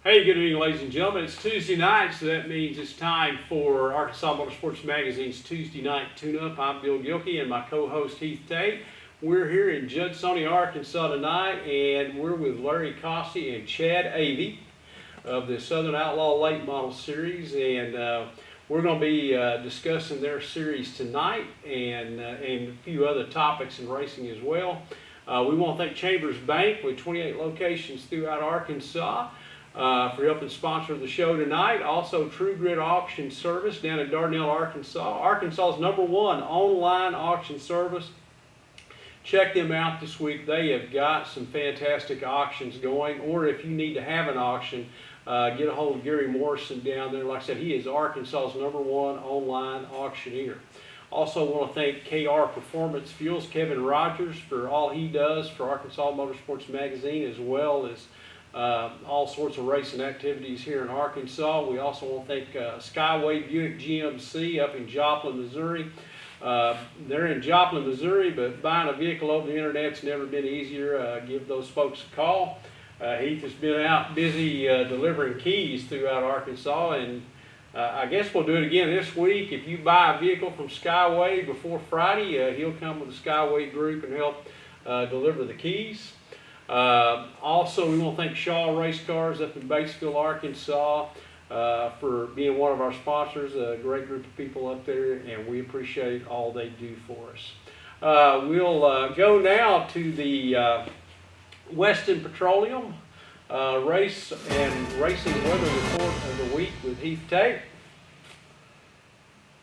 Hey, good evening, ladies and gentlemen. It's Tuesday night, so that means it's time for Arkansas Motorsports Magazine's Tuesday Night Tune-Up. I'm Bill Gilkey and my co-host Heath Tate. We're here in Judsonia, Arkansas tonight, and we're with Larry Cossey and Chad Avey of the Southern Outlaw Late Model Series, and we're going to be discussing their series tonight and a few other topics in racing as well. We want to thank Chambers Bank with 28 locations throughout Arkansas for helping sponsor the show tonight. Also, True Grid Auction Service down in Dardanelle, Arkansas. Arkansas's #1 online auction service. Check them out this week. They have got some fantastic auctions going. Or if you need to have an auction, get a hold of Gary Morrison down there. Like I said, he is Arkansas's #1 online auctioneer. Also want to thank KR Performance Fuels, Kevin Rogers, for all he does for Arkansas Motorsports Magazine, as well as all sorts of racing activities here in Arkansas. We also want to thank Skyway Buick GMC up in Joplin, Missouri. They're in Joplin, Missouri, but buying a vehicle over the internet's never been easier. Give those folks a call. Heath has been out busy delivering keys throughout Arkansas, and I guess we'll do it again this week. If you buy a vehicle from Skyway before Friday, he'll come with the Skyway group and help deliver the keys. Also, we want to thank Shaw Race Cars up in Batesville, Arkansas, for being one of our sponsors. A great group of people up there, and we appreciate all they do for us. We'll go now to the Weston Petroleum race and racing weather report of the week with Heath Tate.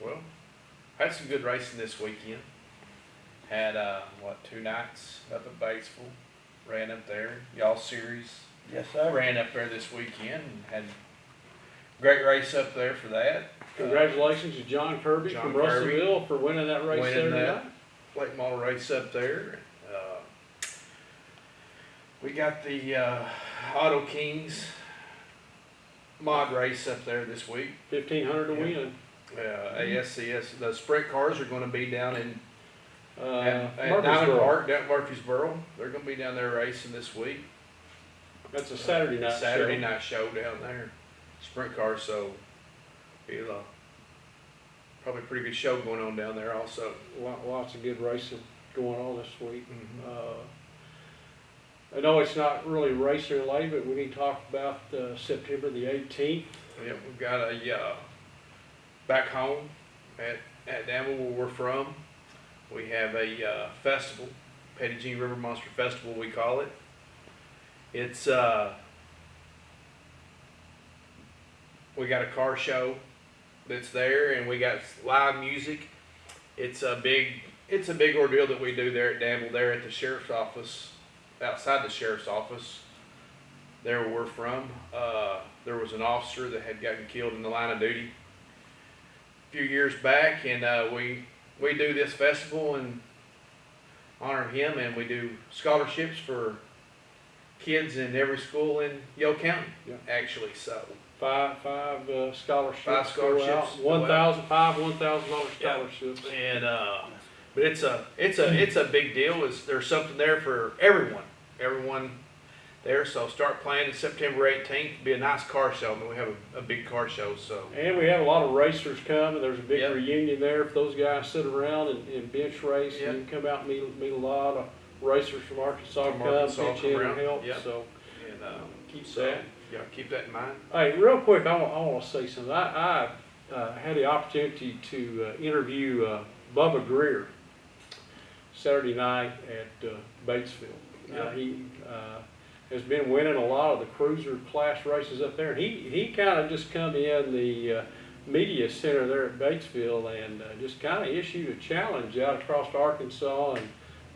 Well, had some good racing this weekend. Had 2 nights up at Batesville. Ran up there, y'all series. Yes, sir. Ran up there this weekend and had a great race up there for that. Congratulations to John Kirby from Russellville for winning that race Saturday night. Late model race up there. We got the Auto Kings mod race up there this week. 1,500 to win. ASCS. The sprint cars are going to be down in at Murfreesboro. Diamond Park, down Murfreesboro. They're going to be down there racing this week. That's a Saturday night show down there. Sprint cars, so it'll probably a pretty good show going on down there also. Lots of good racing going on this week. Mm-hmm. I know it's not really race related, but we need to talk about September the 18th. Yep, we've got a back home at Danville, where we're from. We have a festival, Petty Jean River Monster Festival, we call it. It's we got a car show that's there, and we got live music. It's a big ordeal that we do there at Danville, there at the sheriff's office, outside the sheriff's office, there where we're from. There was an officer that had gotten killed in the line of duty a few years back, and we do this festival and honor him, and we do scholarships for kids in every school in Yale County, actually. So Five scholarships. 5 scholarships. $1,000 scholarships. And but it's a big deal. There's something there for everyone there. So start planning September 18th. Be a nice car show. I mean, we have a big car show. So, and we have a lot of racers come, and there's a big reunion there for those guys sit around and bench race. And you can come out and meet a lot of racers from Arkansas pitch in and help. So keep that in mind. Hey, real quick, I want to say something. I had the opportunity to interview Bubba Greer Saturday night at Batesville. He has been winning a lot of the cruiser class races up there. He kind of just come in the media center there at Batesville and just kind of issued a challenge out across Arkansas and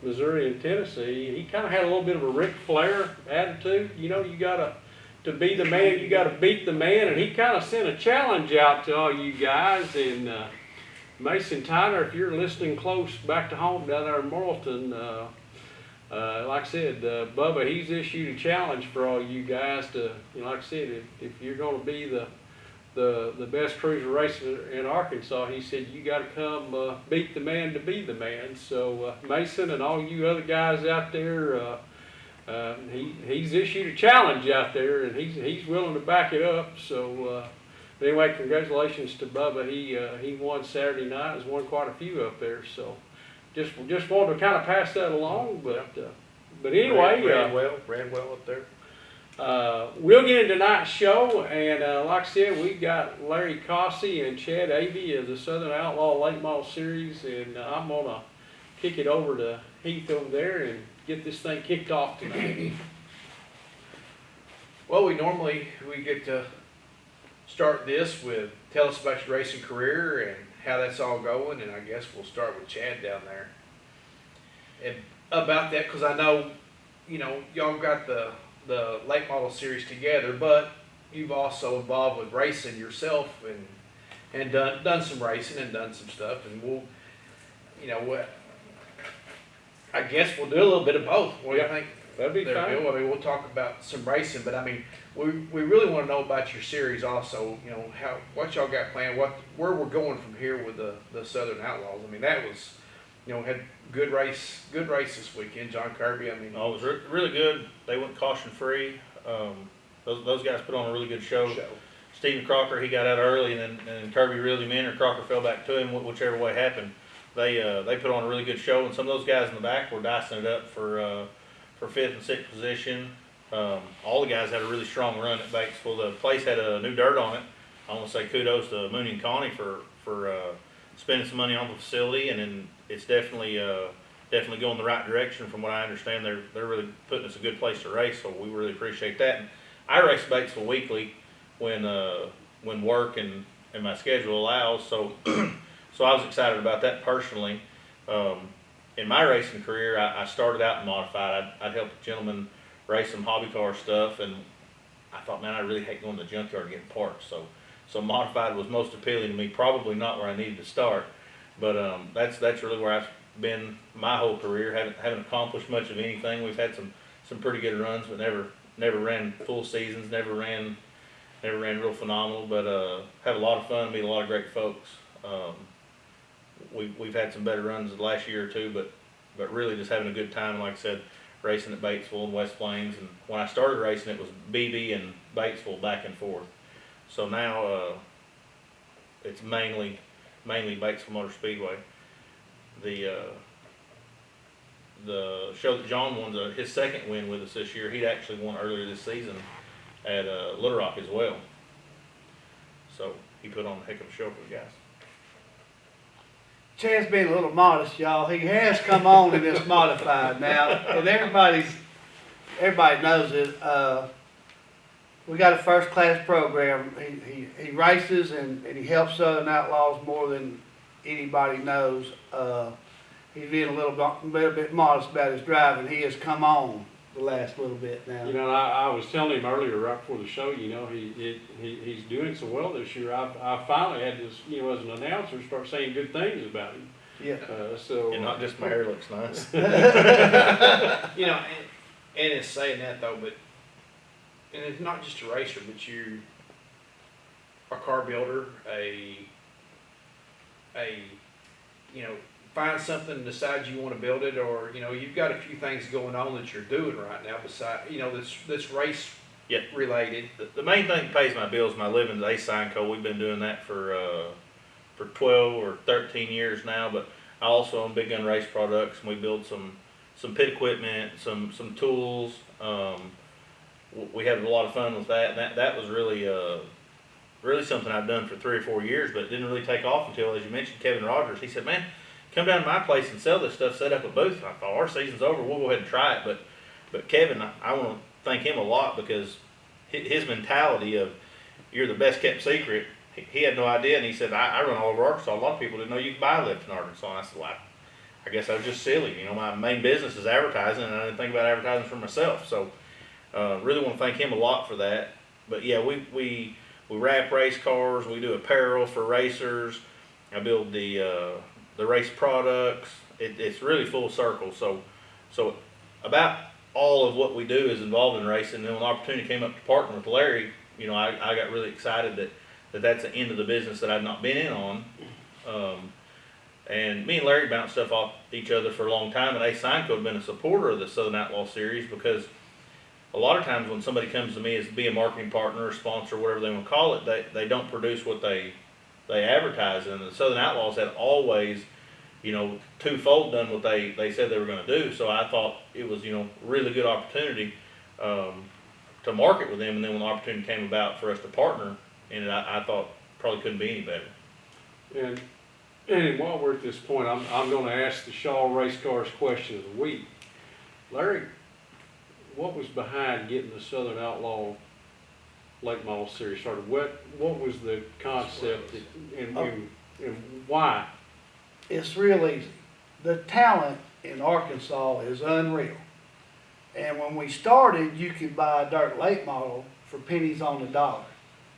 Missouri and Tennessee. He kind of had a little bit of a Ric Flair attitude. You know, you got to be the man, you got to beat the man, and he kind of sent a challenge out to all you guys. And Mason Tyner, if you're listening close back to home down there in Morrilton, like I said, Bubba, he's issued a challenge for all you guys to, like I said, if you're going to be the best cruiser racer in Arkansas, he said you got to come beat the man to be the man. So Mason and all you other guys out there, He's issued a challenge out there, and he's willing to back it up. So, but anyway, congratulations to Bubba. He won Saturday night. Has won quite a few up there. So, just wanted to kind of pass that along. But anyway, ran well up there. We'll get into tonight's show, and like I said, we've got Larry Cossey and Chad Avey of the Southern Outlaw Late Model Series, and I'm gonna kick it over to Heath over there and get this thing kicked off tonight. Well, we get to start this with tell us about your racing career and how that's all going, and I guess we'll start with Chad down there. And about that, because I know, y'all got the late model series together, but you've also involved with racing yourself and done some racing and done some stuff, and I guess we'll do a little bit of both. What do you think? That'd be fine. Bill? I mean, we'll talk about some racing, but I mean, we really want to know about your series also. What y'all got planned, where we're going from here with the Southern Outlaws. I mean, that was, had good race this weekend. John Kirby. I mean, it was really good. They went caution free. Those guys put on a really good show. Stephen Crocker, he got out early, and then Kirby reeled him in, or Crocker fell back to him, whichever way happened. They put on a really good show, and some of those guys in the back were dicing it up for fifth and sixth position. All the guys had a really strong run at Batesville. The place had a new dirt on it. I want to say kudos to Mooney and Connie for spending some money on the facility, and then it's definitely going the right direction. From what I understand, they're really putting us a good place to race, so we really appreciate that. And I race Batesville weekly when work and my schedule allows, so so I was excited about that personally. In my racing career, I started out in modified. I'd help a gentleman race some hobby car stuff, and I thought, man, I really hate going to the junkyard and getting parts. So modified was most appealing to me. Probably not where I needed to start, but that's really where I've been my whole career. Haven't accomplished much of anything. We've had some pretty good runs, but never ran full seasons. Never ran real phenomenal. But had a lot of fun. Meet a lot of great folks. We've had some better runs the last year or two, but really just having a good time. Like I said, racing at Batesville and West Plains, and when I started racing, it was BB and Batesville back and forth. So now it's mainly Batesville Motor Speedway. The show that John won his second win with us this year, he'd actually won earlier this season at Little Rock as well. So he put on a heck of a show for the guys. Chad's being a little modest, y'all. He has come on in this modified now, and everybody knows it. We got a first-class program. He races and he helps Southern Outlaws more than anybody knows. He's being a little bit modest about his driving. He has come on the last little bit now. I was telling him earlier, right before the show, he's doing so well this year. I finally had to, as an announcer, start saying good things about him. Yeah. And not just my hair looks nice. and it's saying that though, but and it's not just a racer, but you a car builder, find something, decide you want to build it, or you've got a few things going on that you're doing right now besides that's race related. The main thing that pays my bills, my living is A-Sign-Co. We've been doing that for 12 or 13 years now, but I also own Big Gun Race Products, and we build some pit equipment, some tools. We had a lot of fun with that, and that was really something I've done for 3 or 4 years, but it didn't really take off until, as you mentioned, Kevin Rogers. He said, man, come down to my place and sell this stuff, set up a booth. I thought, our season's over, we'll go ahead and try it. But Kevin, I want to thank him a lot, because his mentality of you're the best kept secret, he had no idea, and he said, I run all over Arkansas. A lot of people didn't know you could buy a lift in Arkansas. And I said, well, I guess I was just silly. My main business is advertising, and I didn't think about advertising for myself. So really want to thank him a lot for that. But yeah, we wrap race cars, we do apparel for racers. I build the race products. It's really full circle. So about all of what we do is involved in racing. And then when the opportunity came up to partner with Larry, I got really excited that that's an end of the business that I'd not been in on. And me and Larry bounced stuff off each other for a long time, and Ace Signco had been a supporter of the Southern Outlaw series because a lot of times when somebody comes to me as to be a marketing partner or sponsor, whatever they want to call it, they don't produce what they advertise. And the Southern Outlaws had always, twofold done what they said they were going to do. So I thought it was, a really good opportunity to market with them. And then when the opportunity came about for us to partner in it, I thought probably couldn't be any better. And while we're at this point, I'm going to ask the Shaw Race Cars question of the week. Larry, what was behind getting the Southern Outlaw late model series started? What was the concept and why? It's real easy. The talent in Arkansas is unreal. And when we started, you could buy a dirt late model for pennies on the dollar.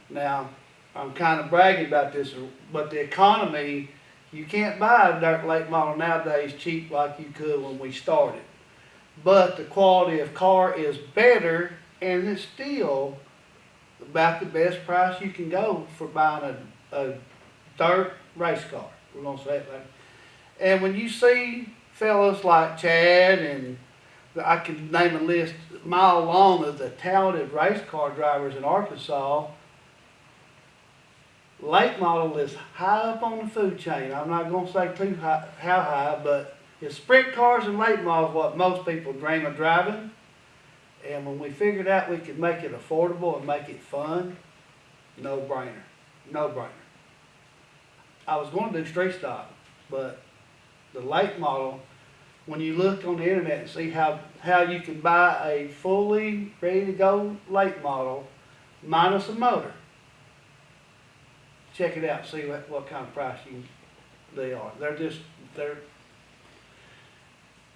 Now, I'm kind of bragging about this, but the economy, you can't buy a dirt late model nowadays cheap like you could when we started. But the quality of car is better, and it's still about the best price you can go for buying a dirt race car. We're going to say it like that. And when you see fellas like Chad, and I can name a list a mile long of the talented race car drivers in Arkansas, late model is high up on the food chain. I'm not going to say too high, how high, but it's sprint cars and late models what most people dream of driving. And when we figured out we could make it affordable and make it fun, no brainer, no brainer. I was going to do street stock, but the late model, when you look on the internet and see how you can buy a fully ready to go late model minus a motor, check it out, see what kind of price they are.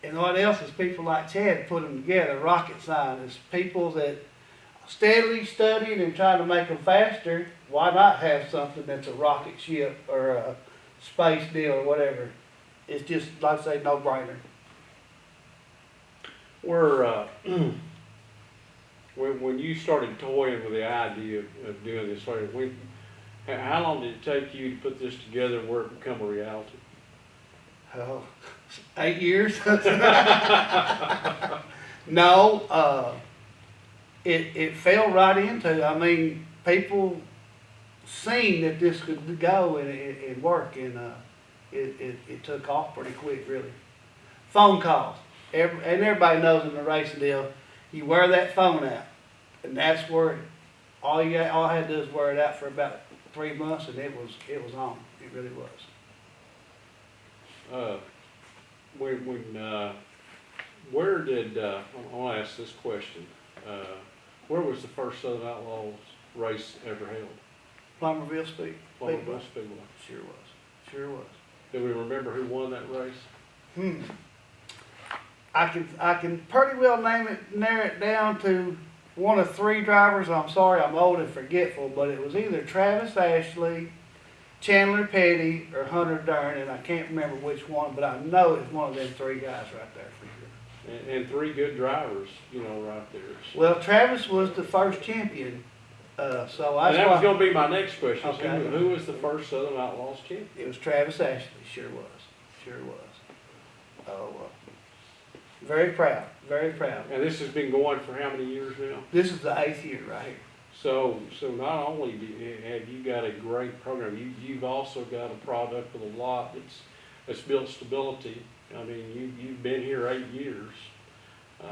And what else is people like Chad put them together, rocket scientists, people that steadily studying and trying to make them faster. Why not have something that's a rocket ship or a space deal or whatever? It's just, like I say, no-brainer. When you started toying with the idea of doing this, how long did it take you to put this together where it become a reality? Oh, 8 years? No, it fell right into, I mean, people seen that this could go and work, and it took off pretty quick, really. Phone calls. And everybody knows in the racing deal, you wear that phone out, and that's where all I had to do is wear it out for about 3 months, and it was on. It really was. Where did I want to ask this question? Where was the first Southern Outlaws race ever held? Plumerville Speedway. Plumerville Speedway. Sure was. Do we remember who won that race? I can pretty well narrow it down to one of 3 drivers. I'm sorry, I'm old and forgetful, but it was either Travis Ashley, Chandler Petty, or Hunter Dern, and I can't remember which one, but I know it's one of them 3 guys right there for sure. And 3 good drivers, right there. Well, Travis was the first champion, so and that was going to be my next question. Okay. Who was the first Southern Outlaws champion? It was Travis Ashley, sure was. Oh, very proud, very proud. And this has been going for how many years now? This is the 8th year right here. So not only have you got a great program, you've also got a product with a lot that's built stability. I mean, you've been here 8 years.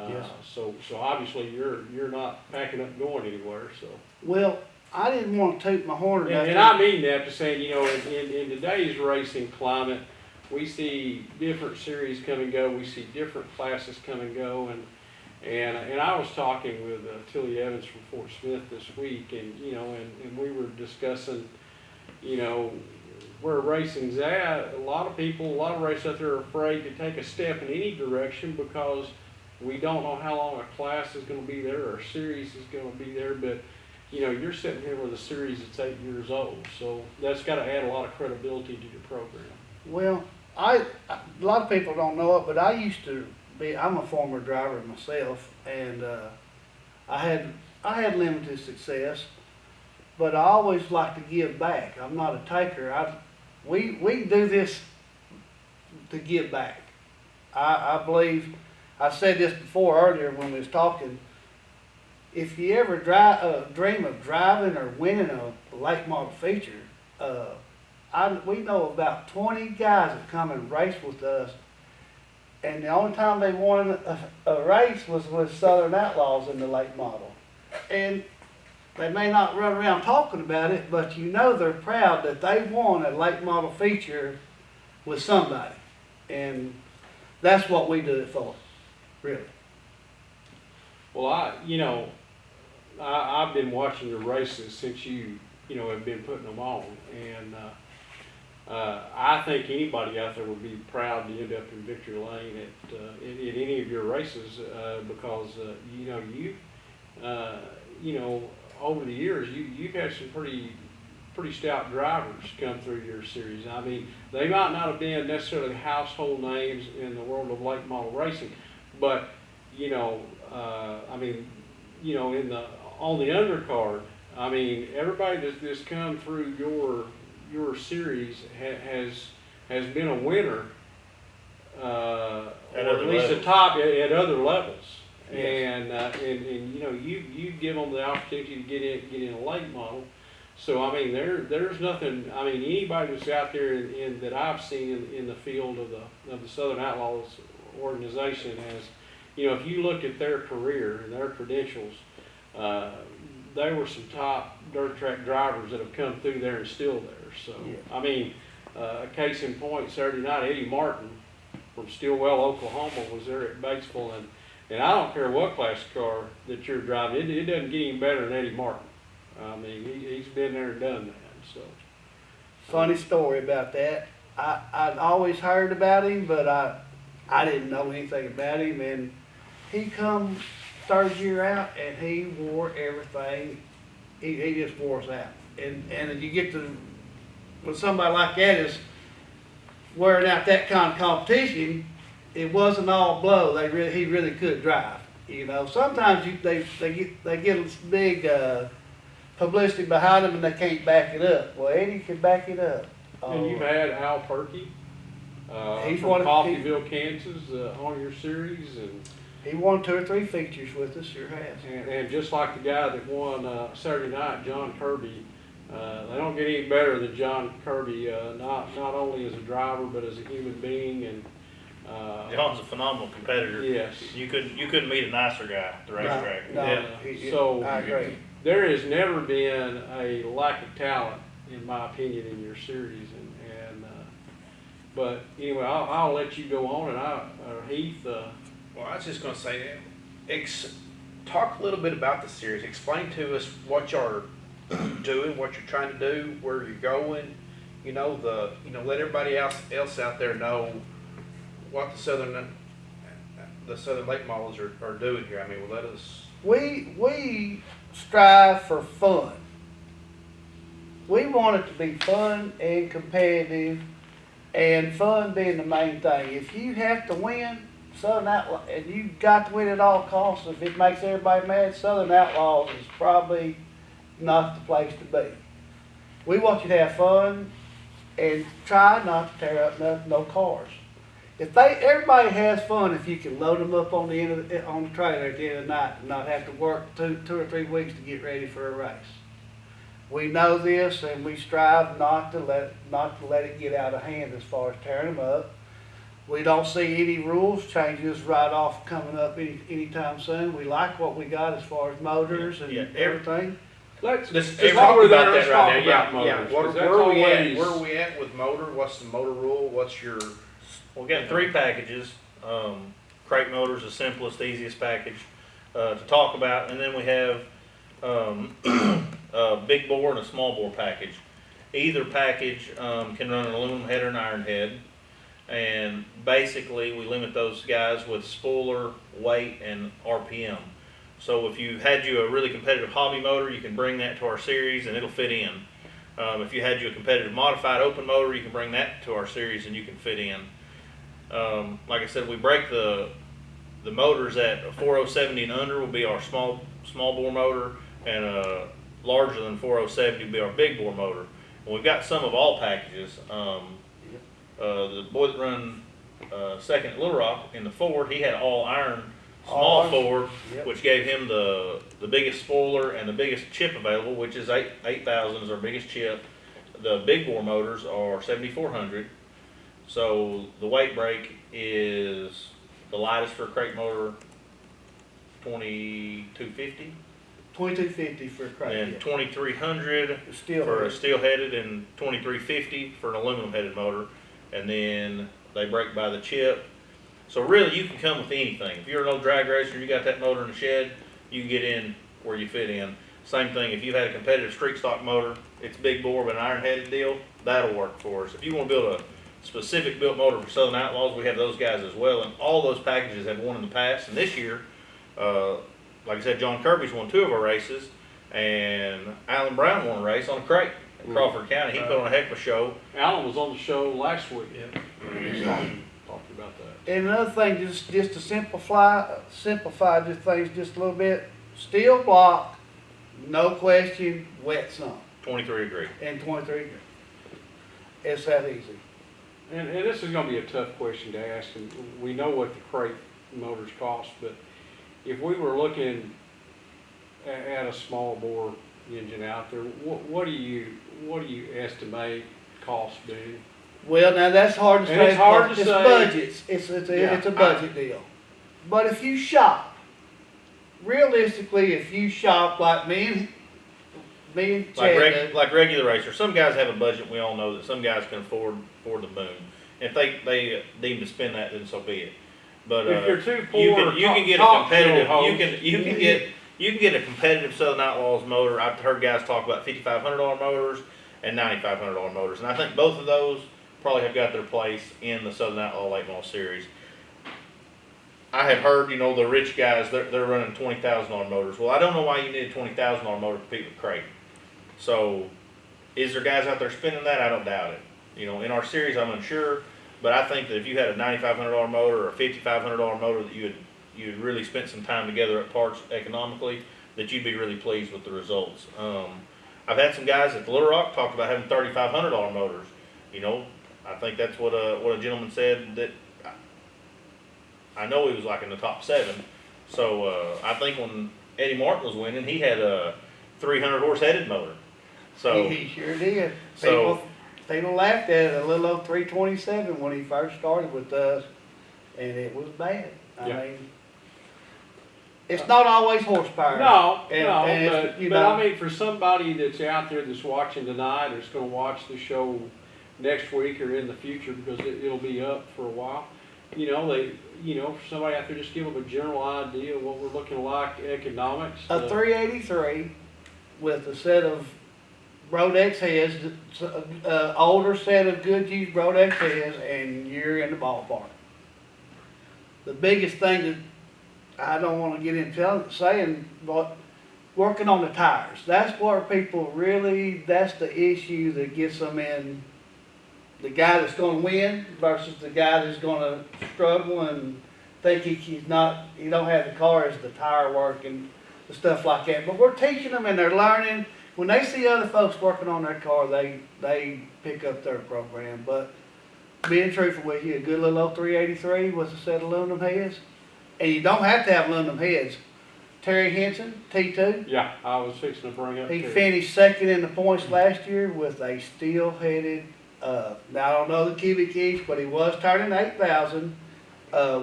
Yes. So obviously you're not packing up and going anywhere. So. Well, I didn't want to toot my horn or nothing. And I mean that to say, in today's racing climate, we see different series come and go. We see different classes come and go, and I was talking with Tilly Evans from Fort Smith this week, and and we were discussing, where racing's at. A lot of racers out there are afraid to take a step in any direction because we don't know how long a class is going to be there or a series is going to be there. But you're sitting here with a series that's 8 years old, so that's got to add a lot of credibility to your program. Well, a lot of people don't know it, but I'm a former driver myself, and I had limited success, but I always like to give back. I'm not a taker. We do this to give back. I believe, I said this before earlier when we was talking, if you ever dream of driving or winning a late model feature, we know about 20 guys that come and race with us, and the only time they won a race was with Southern Outlaws in the late model. And they may not run around talking about it, but you know they're proud that they won a late model feature with somebody. And that's what we do it for, really. Well, I've been watching your races since you have been putting them on, and I think anybody out there would be proud to end up in victory lane at any of your races because over the years you've had some pretty stout drivers come through your series. I mean, they might not have been necessarily household names in the world of late model racing, but on the undercard, I mean, everybody that's come through your series has been a winner, or at least a top at other levels. Yes. And you give them the opportunity to get in a late model. So I mean, there's nothing. I mean, anybody that's out there that I've seen in the field of the Southern Outlaws organization has, if you look at their career and their credentials, they were some top dirt track drivers that have come through there and still there. So yeah. I mean, a case in point, Saturday night, Eddie Martin from Stillwell, Oklahoma, was there at Batesville, and I don't care what class car that you're driving, it doesn't get any better than Eddie Martin. I mean, he's been there and done that. So, funny story about that. I'd always heard about him, but I didn't know anything about him. And he come third year out, and he wore everything. He just wore us out. And you get to, when somebody like that is wearing out that kind of competition, it wasn't all blow. He really could drive. Sometimes they get big publicity behind them and they can't back it up. Well, Eddie can back it up. And you've had Al Perkey he's from Coffeyville, Kansas, on your series, and he won 2 or 3 features with us. Sure has. And just like the guy that won Saturday night, John Kirby. They don't get any better than John Kirby, not only as a driver but as a human being. And John's a phenomenal competitor. Yes. You couldn't meet a nicer guy at the racetrack. No, yeah. So I agree. There has never been a lack of talent, in my opinion, in your series. But anyway, I'll let you go on, and Heath. Well, I was just going to say, talk a little bit about the series. Explain to us what you're doing, what you're trying to do, where you're going. Let everybody else out there know what the Southern Lake Models are doing here. I mean, let us. We strive for fun. We want it to be fun and competitive, and fun being the main thing. If you have to win Southern Outlaws, and you got to win at all costs, if it makes everybody mad, Southern Outlaws is probably not the place to be. We want you to have fun and try not to tear up no cars. Everybody has fun if you can load them up on the trailer at the end of the night and not have to work 2 or 3 weeks to get ready for a race. We know this, and we strive not to let it get out of hand as far as tearing them up. We don't see any rules changes right off coming up anytime soon. We like what we got as far as motors and everything. Let's talk about that right now. Yeah. Where are we at with motor? What's the motor rule? What's your? We got 3 packages. Crate motor's the simplest, easiest package to talk about, and then we have a big bore and a small bore package. Either package can run an aluminum head or an iron head, and basically we limit those guys with spoiler, weight, and RPM. So if you had a really competitive hobby motor, you can bring that to our series and it'll fit in. If you had a competitive modified open motor, you can bring that to our series and you can fit in. Like I said, we break the motors at 4070 and under will be our small bore motor, and larger than 4070 will be our big bore motor. And we've got some of all packages. The boys that run second at Little Rock in the Ford. He had all iron All small iron. Ford, Yep. which gave him the biggest spoiler and the biggest chip available, which is 8,000 is our biggest chip. The big bore motors are 7,400. So the weight break is the lightest for a crate motor, 2,250. 2250 for a And crate. 2,300 Still. for a steel headed and 2,350 for an aluminum headed motor. And then they break by the chip. So really you can come with anything. If you're an old drag racer, you got that motor in the shed, you can get in where you fit in. Same thing, if you had a competitive street stock motor, it's big bore but an iron headed deal, that'll work for us. If you want to build a specific built motor for Southern Outlaws, we have those guys as well. And all those packages have won in the past. And this year, like I said, John Kirby's won 2 of our races, and Alan Brown won a race on a crate in Crawford County. He put on a heck of a show. Alan was on the show last week. He's talking about that. And another thing, just to simplify just things just a little bit, steel block, no question, wet sump, 23 agree. and 23. It's that easy. And this is gonna be a tough question to ask, and we know what the crate motors cost, but if we were looking at a small bore engine out there, what do you estimate cost being? Well, now that's hard to And say. it's hard to it's say. budgets. It's Yeah. a budget deal. But if you shop, realistically, if you shop like me and Chad, Like regular racers, some guys have a budget. We all know that some guys can afford the boom. If they deem to spend that, then so be it. But If you're too poor, you can get a talk competitive. show You can get a competitive Southern Outlaws motor. I've heard guys talk about $5,500 motors and $9,500 motors, and I think both of those probably have got their place in the Southern Outlaw Late Model Series. I have heard, the rich guys, they're running $20,000 motors. Well, I don't know why you need a $20,000 motor to compete with crate. So, is there guys out there spending that? I don't doubt it. In our series, I'm unsure, but I think that if you had a $9,500 motor or a $5,500 motor that you'd really spent some time together at parts economically, that you'd be really pleased with the results. I've had some guys at the Little Rock talk about having $3,500 motors. I think that's what a gentleman said that I know he was like in the top 7. So I think when Eddie Martin was winning, he had a 300 horse headed motor. So he sure did. So- People laughed at it, a little old 327 when he first started with us, and it was bad. I Yeah. mean, it's not always horsepower. No, And it's, but I mean, for somebody that's out there that's watching tonight, or is gonna watch the show next week or in the future, because it'll be up for a while, for somebody out there, just give them a general idea of what we're looking like economics. A 383 with a set of Rodex heads, older set of good used Rodex heads, and you're in the ballpark. The biggest thing that I don't want to get into saying, but working on the tires. That's where people really, that's the issue that gets them in. The guy that's going to win versus the guy that's going to struggle and think he don't have the car as the tire work and the stuff like that. But we're teaching them and they're learning. When they see other folks working on their car, they pick up their program. But being truthful with you, a good little old 383 with a set of aluminum heads. And you don't have to have aluminum heads. Terry Henson, T2, Yeah, I was fixing to bring up. he Terry. finished second in the points last year with a steel-headed, now I don't know the cubic inch, but he was turning 8,000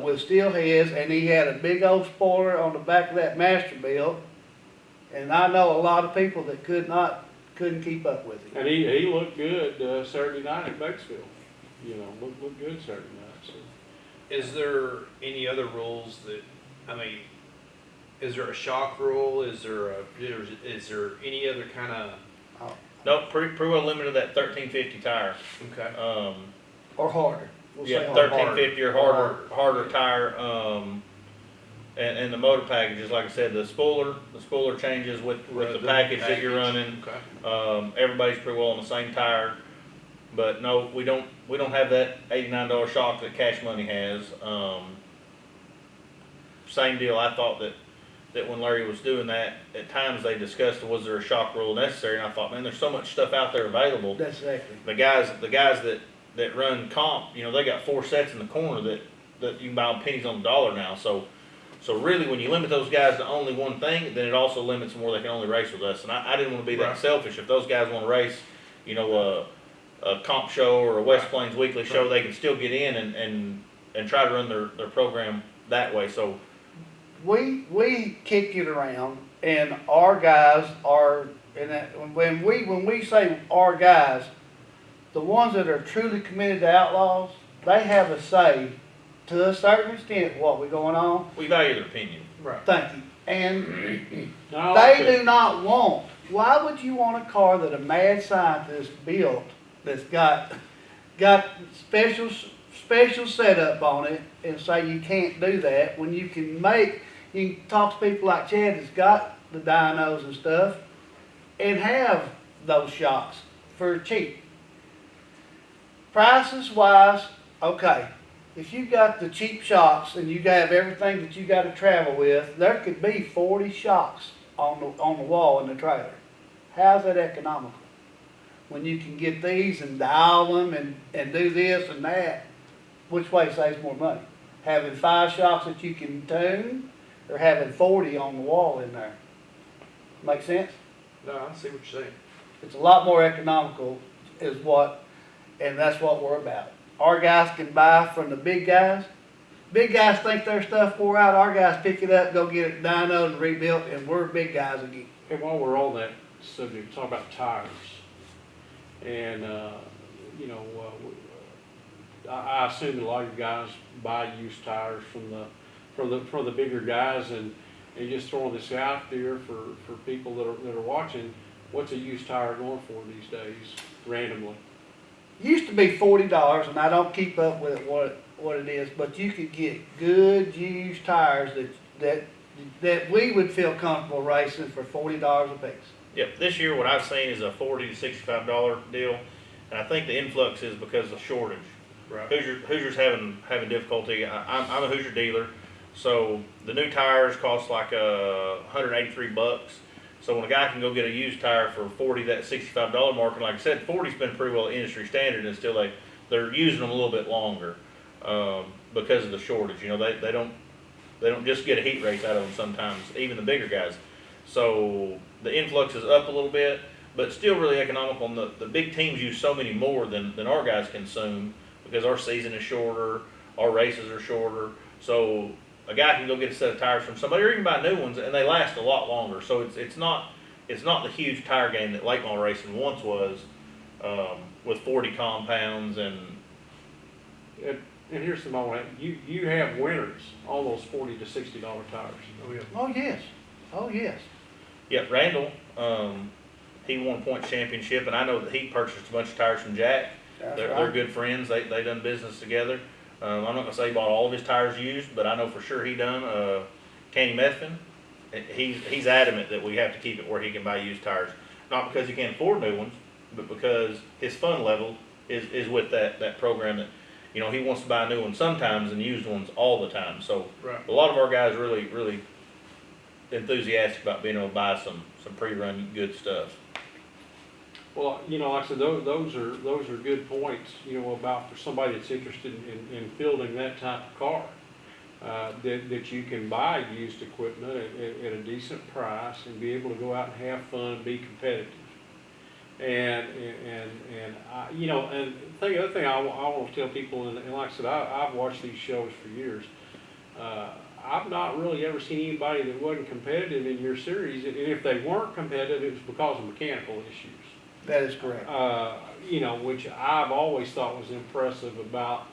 with steel heads, and he had a big old spoiler on the back of that Masterbuilt. And I know a lot of people that couldn't keep up with him. And he looked good Saturday night at Batesville. Looked good Saturday night. So. Is there any other rules is there a shock rule? Is there any other kind of, nope, pretty well limited to that 1350 tire. okay. Or harder. We'll Yeah, say harder. 1350 or harder tire. And the motor packages, like I said, the spoiler changes with the package that you're running. Okay. Everybody's pretty well on the same tire, but no, we don't have that $89 shock that Cash Money has. Same deal. I thought that when Larry was doing that, at times they discussed was there a shock rule necessary, and I thought, man, there's so much stuff out there available. That's exactly. The guys that run comp, they got 4 sets in the corner that you can buy them pennies on the dollar now. So really, when you limit those guys to only one thing, then it also limits them where they can only race with us. And I didn't want to be that Right. selfish. If those guys want to race, a comp show or a West Right. Plains weekly show, Right. they can still get in and try to run their program that way. So We kick it around, and our guys are, and when we say our guys, the ones that are truly committed to Outlaws, they have a say to a certain extent what we're going on. we value their opinion. Right. Thank you. And No, I like they that. do not want. Why would you want a car that a mad scientist built that's got special setup on it and say you can't do that when you can talk to people like Chad that's got the dynos and stuff and have those shocks for cheap. Prices wise, okay. If you got the cheap shocks and you have everything that you got to travel with, there could be 40 shocks on the wall in the trailer. How's that economical? When you can get these and dial them and do this and that, which way saves more money? Having 5 shocks that you can tune or having 40 on the wall in there? Make sense? No, I see what you're saying. It's a lot more economical and that's what we're about. Our guys can buy from the big guys. Big guys think their stuff wore out. Our guys pick it up, go get it dynoed and rebuilt, and we're big guys again. And while we're on that subject, talk about tires. And, I assume that a lot of you guys buy used tires from the bigger guys, and just throwing this out there for people that are watching. What's a used tire going for these days, randomly? Used to be $40, and I don't keep up with it, what it is, but you could get good used tires that we would feel comfortable racing for $40 a piece. Yep, this year what I've seen is a $40 to $65 deal, and I think the influx is because of shortage. Right. Hoosier's having difficulty. I'm a Hoosier dealer, so the new tires cost like $183. So when a guy can go get a used tire for $40, that $65 mark, and like I said, 40's been pretty well industry standard, and still they're using them a little bit longer because of the shortage. They don't just get a heat race out of them sometimes, even the bigger guys. So the influx is up a little bit, but still really economical. And the big teams use so many more than our guys consume because our season is shorter, our races are shorter. So a guy can go get a set of tires from somebody, or even buy new ones, and they last a lot longer. So it's not the huge tire game that late model racing once was, with 40 compounds and. And here's the moment, you have winners on those $40 to $60 tires. Oh, yeah. Oh, yes. Oh, yes. Yeah, Randall, he won a points championship, and I know that he purchased a bunch of tires from Jack. That's They're right. good friends. They done business together. I'm not gonna say he bought all of his tires used, but I know for sure he done. Kenny Methvin, he's adamant that we have to keep it where he can buy used tires, not because he can't afford new ones, but because his fun level is with that program that he wants to buy new ones sometimes and used ones all the time. So Right. a lot of our guys really enthusiastic about being able to buy some pre-run good stuff. Well, like I said, those are good points, about for somebody that's interested in fielding that type of car. That you can buy used equipment at a decent price and be able to go out and have fun, be competitive. And the other thing I want to tell people, and like I said, I've watched these shows for years. I've not really ever seen anybody that wasn't competitive in your series, and if they weren't competitive, it was because of mechanical issues. That is correct. Which I've always thought was impressive about,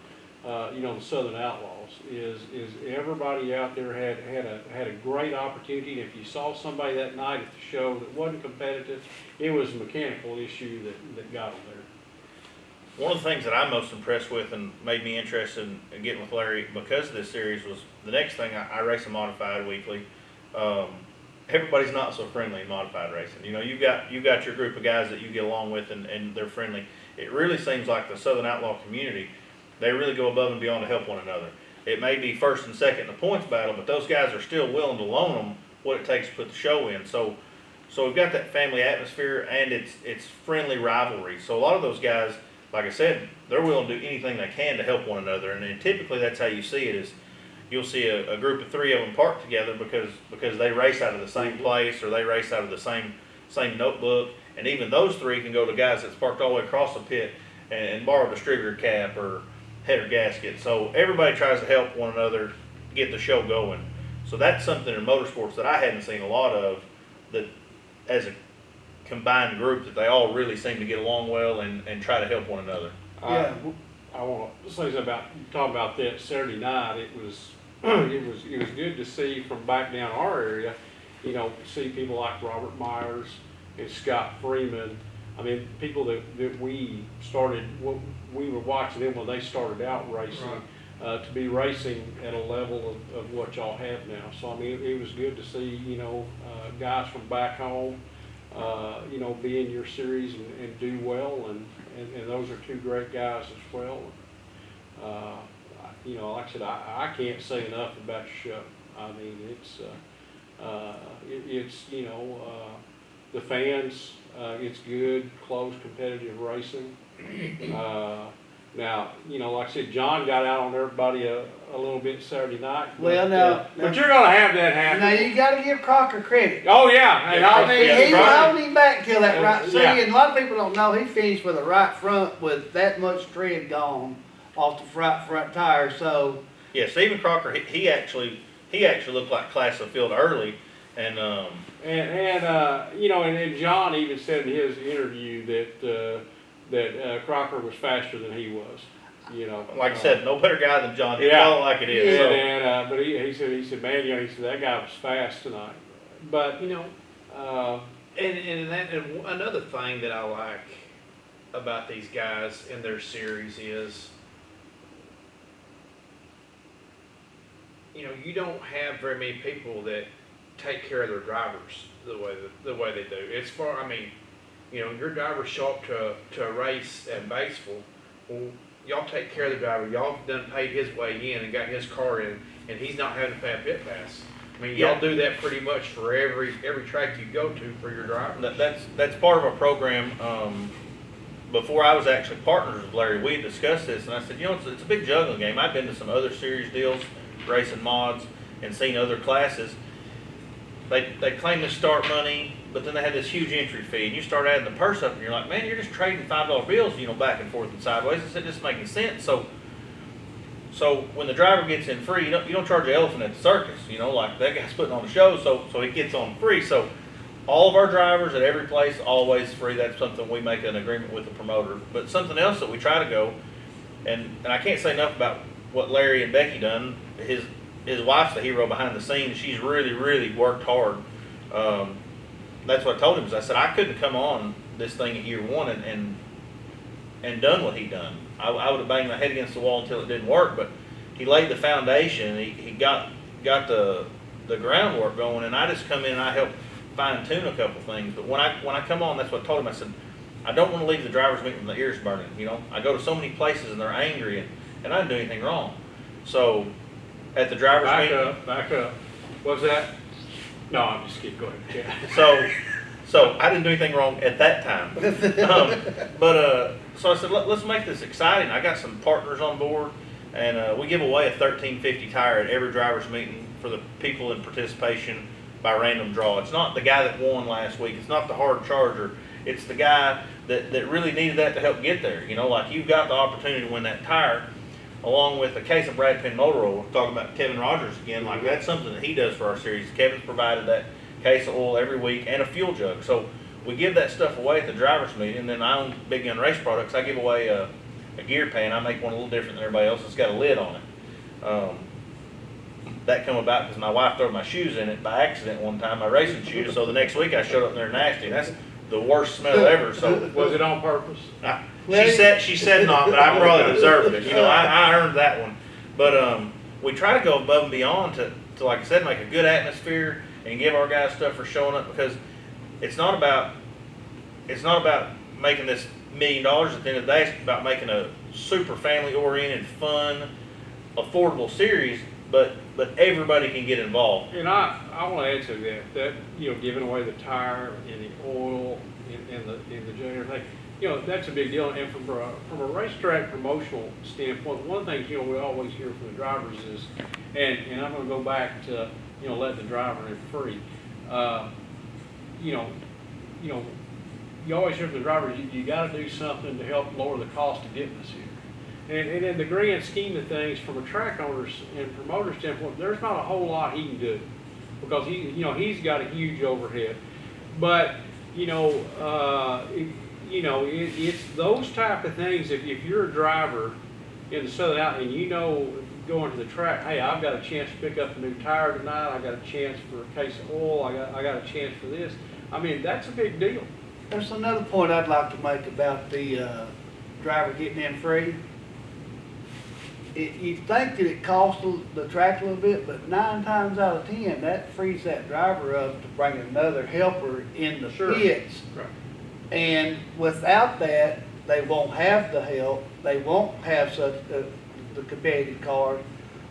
the Southern Outlaws is everybody out there had a great opportunity. And if you saw somebody that night at the show that wasn't competitive, it was a mechanical issue that got them there. One of the things that I'm most impressed with and made me interested in getting with Larry because of this series was the next thing. I race a modified weekly. Everybody's not so friendly in modified racing. You've got your group of guys that you get along with and they're friendly. It really seems like the Southern Outlaw community, they really go above and beyond to help one another. It may be first and second in the points battle, but those guys are still willing to loan them what it takes to put the show in. So we've got that family atmosphere and it's friendly rivalry. So a lot of those guys, like I said, they're willing to do anything they can to help one another. And then typically that's how you see it is you'll see a group of 3 of them parked together because they race out of the same place or they race out of the same notebook. And even those 3 can go to guys that's parked all the way across the pit and borrow a distributor cap or header gasket. So everybody tries to help one another get the show going. So that's something in motorsports that I hadn't seen a lot of, that as a combined group that they all really seem to get along well and try to help one another. Yeah. I want to say something about, talk about that Saturday night. It was, it was good to see from back down our area, you know, see people like Robert Myers and Scott Freeman. I mean, people that we started, we were watching them when they started out racing. Right. To be racing at a level of what y'all have now. So, I mean, it was good to see, you know, guys from back home, you know, be in your series and do well, and those are 2 great guys as well. You know, like I said, I can't say enough about your show. I mean, it's you know, the fans, it's good, close, competitive racing. Now, you know, like I said, John got out on everybody a little bit Saturday night. Well, but you're gonna have that happen. Now you got to give Crocker credit. Oh yeah, and I mean, yeah, he right. held him back till that right. See, Yeah. and a lot of people don't know he finished with a right front with that much tread gone off the front tire. So Yeah, Stephen Crocker, he actually looked like class of field early, and you know, and John even said in his interview that Crocker was faster than he was. You know, like I said, no better guy than John. He Yeah. called it like it is. So. But he said, man, you know, he said that guy was fast tonight. But you know, And another thing that I like about these guys in their series is, you know, you don't have very many people that take care of their drivers the way they do. It's far. I mean, you know, your drivers show up to a race at Batesville. Well, y'all take care of the driver. Y'all done paid his way in and got his car in, and he's not having to pay a pit pass. I mean, y'all do that pretty much for every track you go to for your driver. That's part of our program. Before I was actually partners with Larry, we had discussed this, and I said, you know, it's a big juggling game. I've been to some other series deals, racing mods, and seen other classes. They claim the start money, but then they have this huge entry fee, and you start adding the purse up, and you're like, man, you're just trading $5 bills, you know, back and forth and sideways. It doesn't make sense. So when the driver gets in free, you don't charge an elephant at the circus, you know, like that guy's putting on a show, so he gets on free. So all of our drivers at every place always free. That's something we make an agreement with the promoter. But something else that we try to go, and I can't say enough about what Larry and Becky done. His wife's the hero behind the scenes. She's really worked hard. That's what I told him. Is I said I couldn't come on this thing at year 1 and done what he done. I would have banged my head against the wall until it didn't work. But he laid the foundation. He got the groundwork going, and I just come in and I help fine tune a couple things. But when I come on, that's what I told him. I said I don't want to leave the drivers meeting with the ears burning. You know, I go to so many places and they're angry and I didn't do anything wrong. So at the drivers meeting, back up. What's that? No, I'm just kidding. Go ahead. Yeah. So I didn't do anything wrong at that time. So I said, let's make this exciting. I got some partners on board, and we give away a 1350 tire at every driver's meeting for the people in participation by random draw. It's not the guy that won last week. It's not the hard charger. It's the guy that really needed that to help get there. You know, like you've got the opportunity to win that tire, along with a case of Brad Penn motor oil. We're talking about Kevin Rogers again. Like that's something that he does for our series. Kevin's provided that case of oil every week and a fuel jug. So we give that stuff away at the driver's meeting. And then I own Big Gun Race Products. I give away a gear pan. I make one a little different than everybody else. It's got a lid on it. That come about because my wife threw my shoes in it by accident one time, my racing shoes. So the next week I showed up there nasty. That's the worst smell ever. So Was it on purpose? She said not, but I probably deserved it. You know, I earned that one. But we try to go above and beyond to like I said, make a good atmosphere and give our guys stuff for showing up, because it's not about making this $1 million at the end of the day. It's about making a super family oriented, fun, affordable series, but everybody can get involved. And I want to add to that you know, giving away the tire and the oil and the jug and everything, that's a big deal. And from a racetrack promotional standpoint, one thing, we always hear from the drivers is, and I'm gonna go back to, let the driver in free. You always hear from the drivers, you gotta do something to help lower the cost of getting us here. And in the grand scheme of things, from a track owner's and promoter standpoint, there's not a whole lot he can do, because he's got a huge overhead. But it's those type of things. If you're a driver in the Southern Out and going to the track, hey, I've got a chance to pick up a new tire tonight. I got a chance for a case of oil. I got a chance for this. I mean, that's a big deal. There's another point I'd like to make about the driver getting in free. You think that it costs the track a little bit, but 9 times out of 10, that frees that driver up to bring another helper in the pits. Right. And without that, they won't have the help. They won't have such the competitive cars.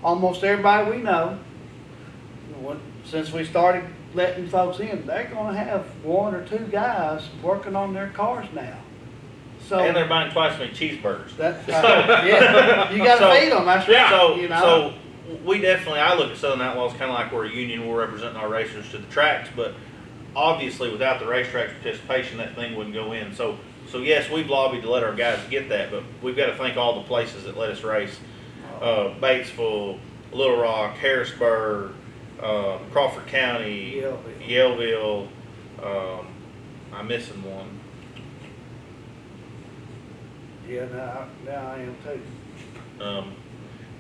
Almost everybody we know, since we started letting folks in, they're going to have 1 or 2 guys working on their cars now. So, And they're buying twice as many cheeseburgers. That's yeah, you got to feed them. That's right. So we definitely, I look at Southern Outlaws kind of like we're a union. We're representing our racers to the tracks, but obviously without the racetrack's participation, that thing wouldn't go in. So yes, we've lobbied to let our guys get that, but we've got to thank all the places that let us race: Batesville, Little Rock, Harrisburg, Crawford County, Yellville. I'm missing one. Yeah, now I am too.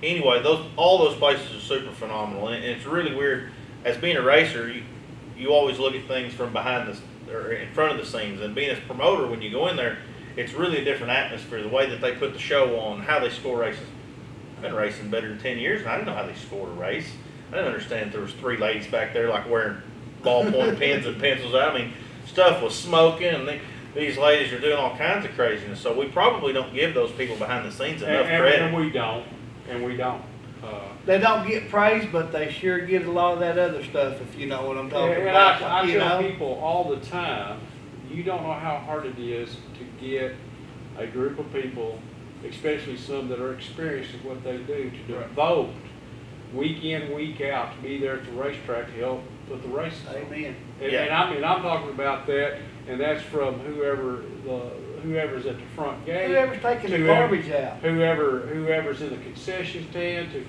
Anyway, all those places are super phenomenal, and it's really weird. As being a racer, you always look at things from behind or in front of the scenes, and being a promoter, when you go in there, it's really a different atmosphere. The way that they put the show on, how they score races. I've been racing better than 10 years, and I didn't know how they scored a race. I didn't understand there was 3 ladies back there like wearing ballpoint pens and pencils. I mean, stuff was smoking, and these ladies are doing all kinds of craziness. So we probably don't give those people behind the scenes enough credit. And we don't. They don't get praise, but they sure get a lot of that other stuff, if you know what I'm talking And about. I tell people all the time, you don't know how hard it is to get a group of people, especially some that are experienced at what they do, to devote week in, week out to be there at the racetrack to help put the races on. Amen. And I'm talking about that, and that's from whoever's at the front gate, Whoever's taking the garbage out. whoever's in the concession stand the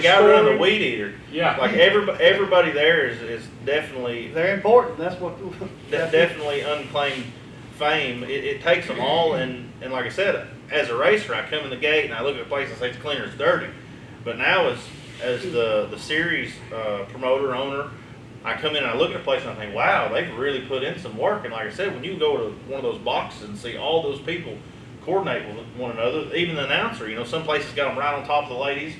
guy running the weed eater. Yeah. Like everybody there is definitely They're important. That's what. definitely unclaimed fame. It takes them all, and like I said, as a racer, I come in the gate and I look at a place and say it's clean or it's dirty. But now as the series promoter, owner, I come in and I look at a place and I think, wow, they've really put in some work. And like I said, when you go to one of those boxes and see all those people coordinate with one another, even the announcer, some places got them right on top of the ladies.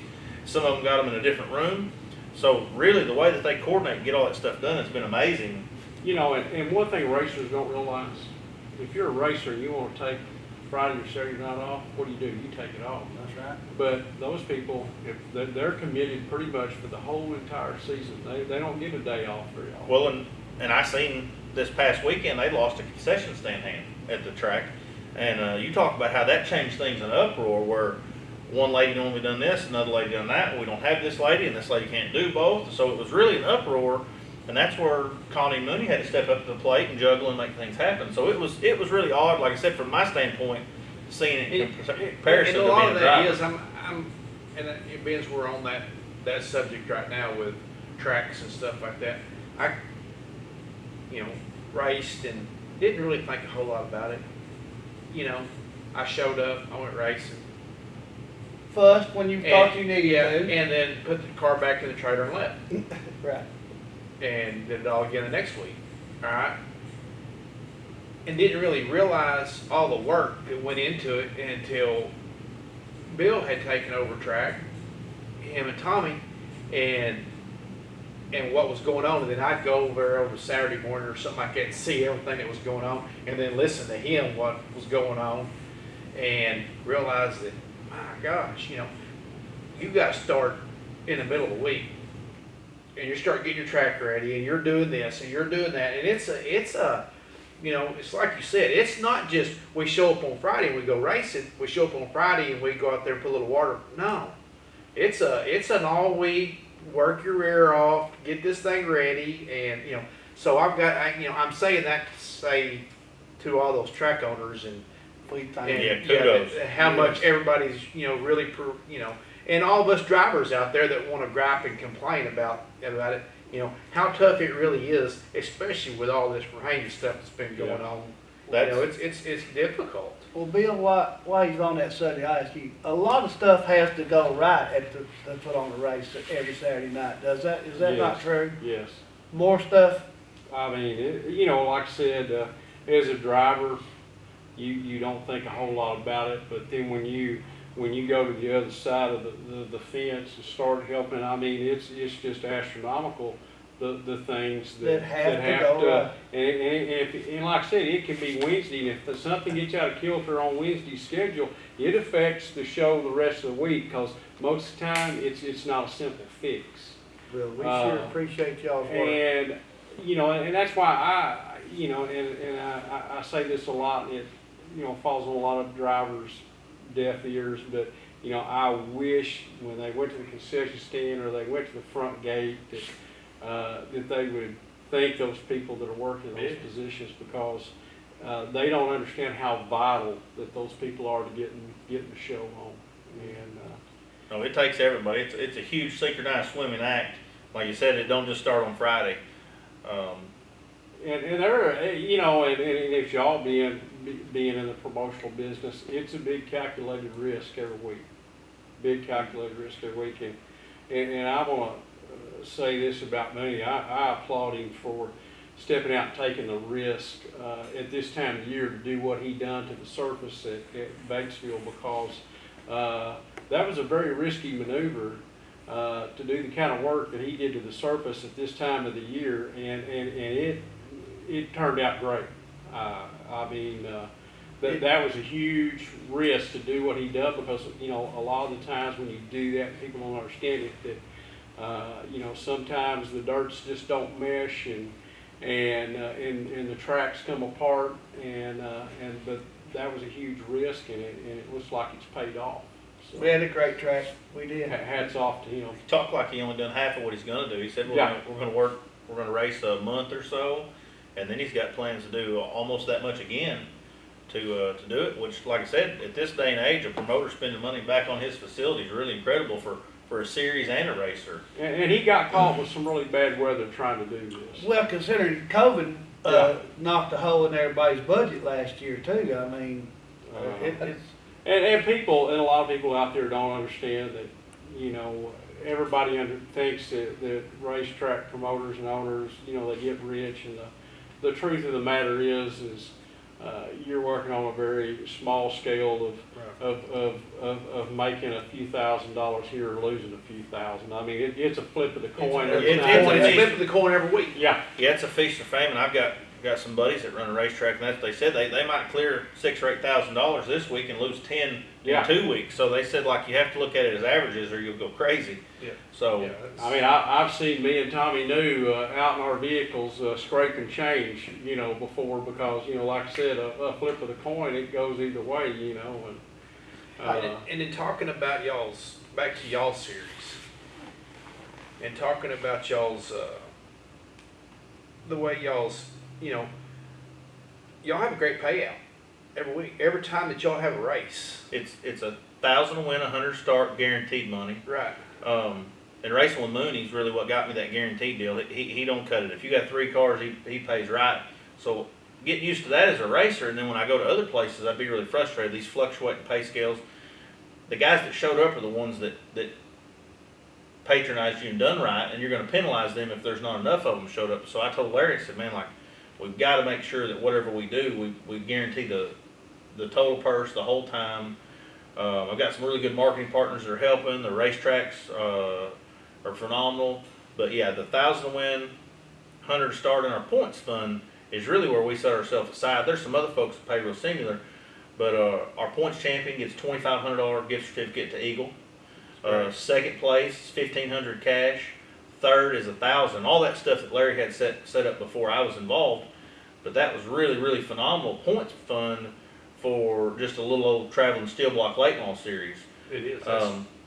Some of them got them in a different room. So really the way that they coordinate and get all that stuff done has been amazing. And one thing racers don't realize, if you're a racer and you want to take Friday or Saturday night off, what do? You take it off. That's right. But those people, if they're committed pretty much for the whole entire season. They don't get a day off very often. Well, and I seen this past weekend they lost a concession stand hand at the track, and you talk about how that changed things in an uproar where one lady normally done this, another lady done that. We don't have this lady, and this lady can't do both. So it was really an uproar, and that's where Connie and Mooney had to step up to the plate and juggle and make things happen. So it was really odd, like I said, from my standpoint, seeing it in comparison to being a driver. And a lot of that is, and it means we're on that subject right now with tracks and stuff like that. I raced and didn't really think a whole lot about it. I showed up, I went racing. Fussed when you thought you needed to. And then put the car back in the trailer and left. Right. And did it all again the next week. All right. And didn't really realize all the work that went into it until Bill had taken over track, him and Tommy, and what was going on. And then I'd go over Saturday morning or something like that and see everything that was going on, and then listen to him what was going on, and realize that, my gosh, you got to start in the middle of the week. And you start getting your track ready, and you're doing this, and you're doing that, and it's a you know, it's like you said, it's not just we show up on Friday and we go racing. We show up on Friday and we go out there and put a little water. No, it's an all week, work your rear off, get this thing ready, and you know. So I'm saying that to say to all those track owners and kudos. how much everybody's really and all of us drivers out there that want to gripe and complain about it. How tough it really is, especially with all this rain stuff that's been going on. It's difficult. Well, Bill, while he's on that subject, I ask you, a lot of stuff has to go right at the put on the race every Saturday night. Is that Yes. not true? Yes. More stuff? I mean, like I said, as a driver, you don't think a whole lot about it, but then when you go to the other side of the fence and start helping, I mean, it's just astronomical, the things that have to go right. And like I said, it can be Wednesday, and if something gets out of kilter on Wednesday's schedule, it affects the show the rest of the week, because most of the time, it's not a simple fix. Well, we sure appreciate y'all's work. And, and that's why I say this a lot, and it, falls on a lot of drivers' deaf ears, but, I wish when they went to the concession stand or they went to the front gate that they would thank those people that are working in those positions, because they don't understand how vital that those people are to getting the show on. And no, it takes everybody. It's a huge synchronized swimming act. Like you said, it don't just start on Friday. And there, and if y'all being in the promotional business, it's a big calculated risk every week. Big calculated risk every week. And I want to say this about Mooney. I applaud him for stepping out and taking the risk at this time of year to do what he done to the surface at Batesville, because that was a very risky maneuver to do the kind of work that he did to the surface at this time of the year, and it turned out great. I mean, that was a huge risk to do what he done, because a lot of the times when you do that, people don't understand it, that sometimes the dirts just don't mesh, and the tracks come apart, but that was a huge risk, and it looks like it's paid off. So, we had a great track. We did. Hats off to him. He talked like he only done half of what he's going to do. He said we're going to race a month or so, and then he's got plans to do almost that much again to do it. Which, like I said, at this day and age, a promoter spending money back on his facility is really incredible for a series and a racer. And he got caught with some really bad weather trying to do this. Well, considering COVID knocked a hole in everybody's budget last year too. I mean, it's. And people, and a lot of people out there don't understand that, everybody thinks that racetrack promoters and owners, they get rich, and the truth of the matter is you're working on a very small scale of making a few $1,000s here or losing a few thousand. I mean, it's a flip of the coin. It's a flip of the coin every week. Yeah, it's a feast or famine. I've got some buddies that run a racetrack, and they said they might clear $6,000 or $8,000 this week and lose 10 in 2 weeks. So they said, like, you have to look at it as averages or you'll go crazy. Yeah. So I mean, I've seen me and Tommy New out in our vehicles scraping change, before, because like I said, a flip of the coin, it goes either way, And then talking about back to y'all's series, and talking about y'all's the way y'all's y'all have a great payout every week. Every time that y'all have a race, it's 1,000 to win, 100 start, guaranteed money. right? And racing with Mooney's really what got me that guaranteed deal. He don't cut it. If you got 3 cars, he pays right. So getting used to that as a racer, and then when I go to other places, I'd be really frustrated. These fluctuating pay scales. The guys that showed up are the ones that patronized you and done right, and you're going to penalize them if there's not enough of them showed up. So I told Larry, I said, man, like, we've got to make sure that whatever we do, we guarantee the total purse the whole time. I've got some really good marketing partners that are helping. The racetracks are phenomenal. But yeah, the 1,000 to win, 100 to start in our points fund is really where we set ourselves aside. There's some other folks that pay real similar, but our points champion gets $2,500 gift certificate to Eagle. Second place, $1,500 cash. Third is $1,000. All that stuff that Larry had set up before I was involved. but that was really, really phenomenal points fund for just a little old traveling steel block late model series. It is.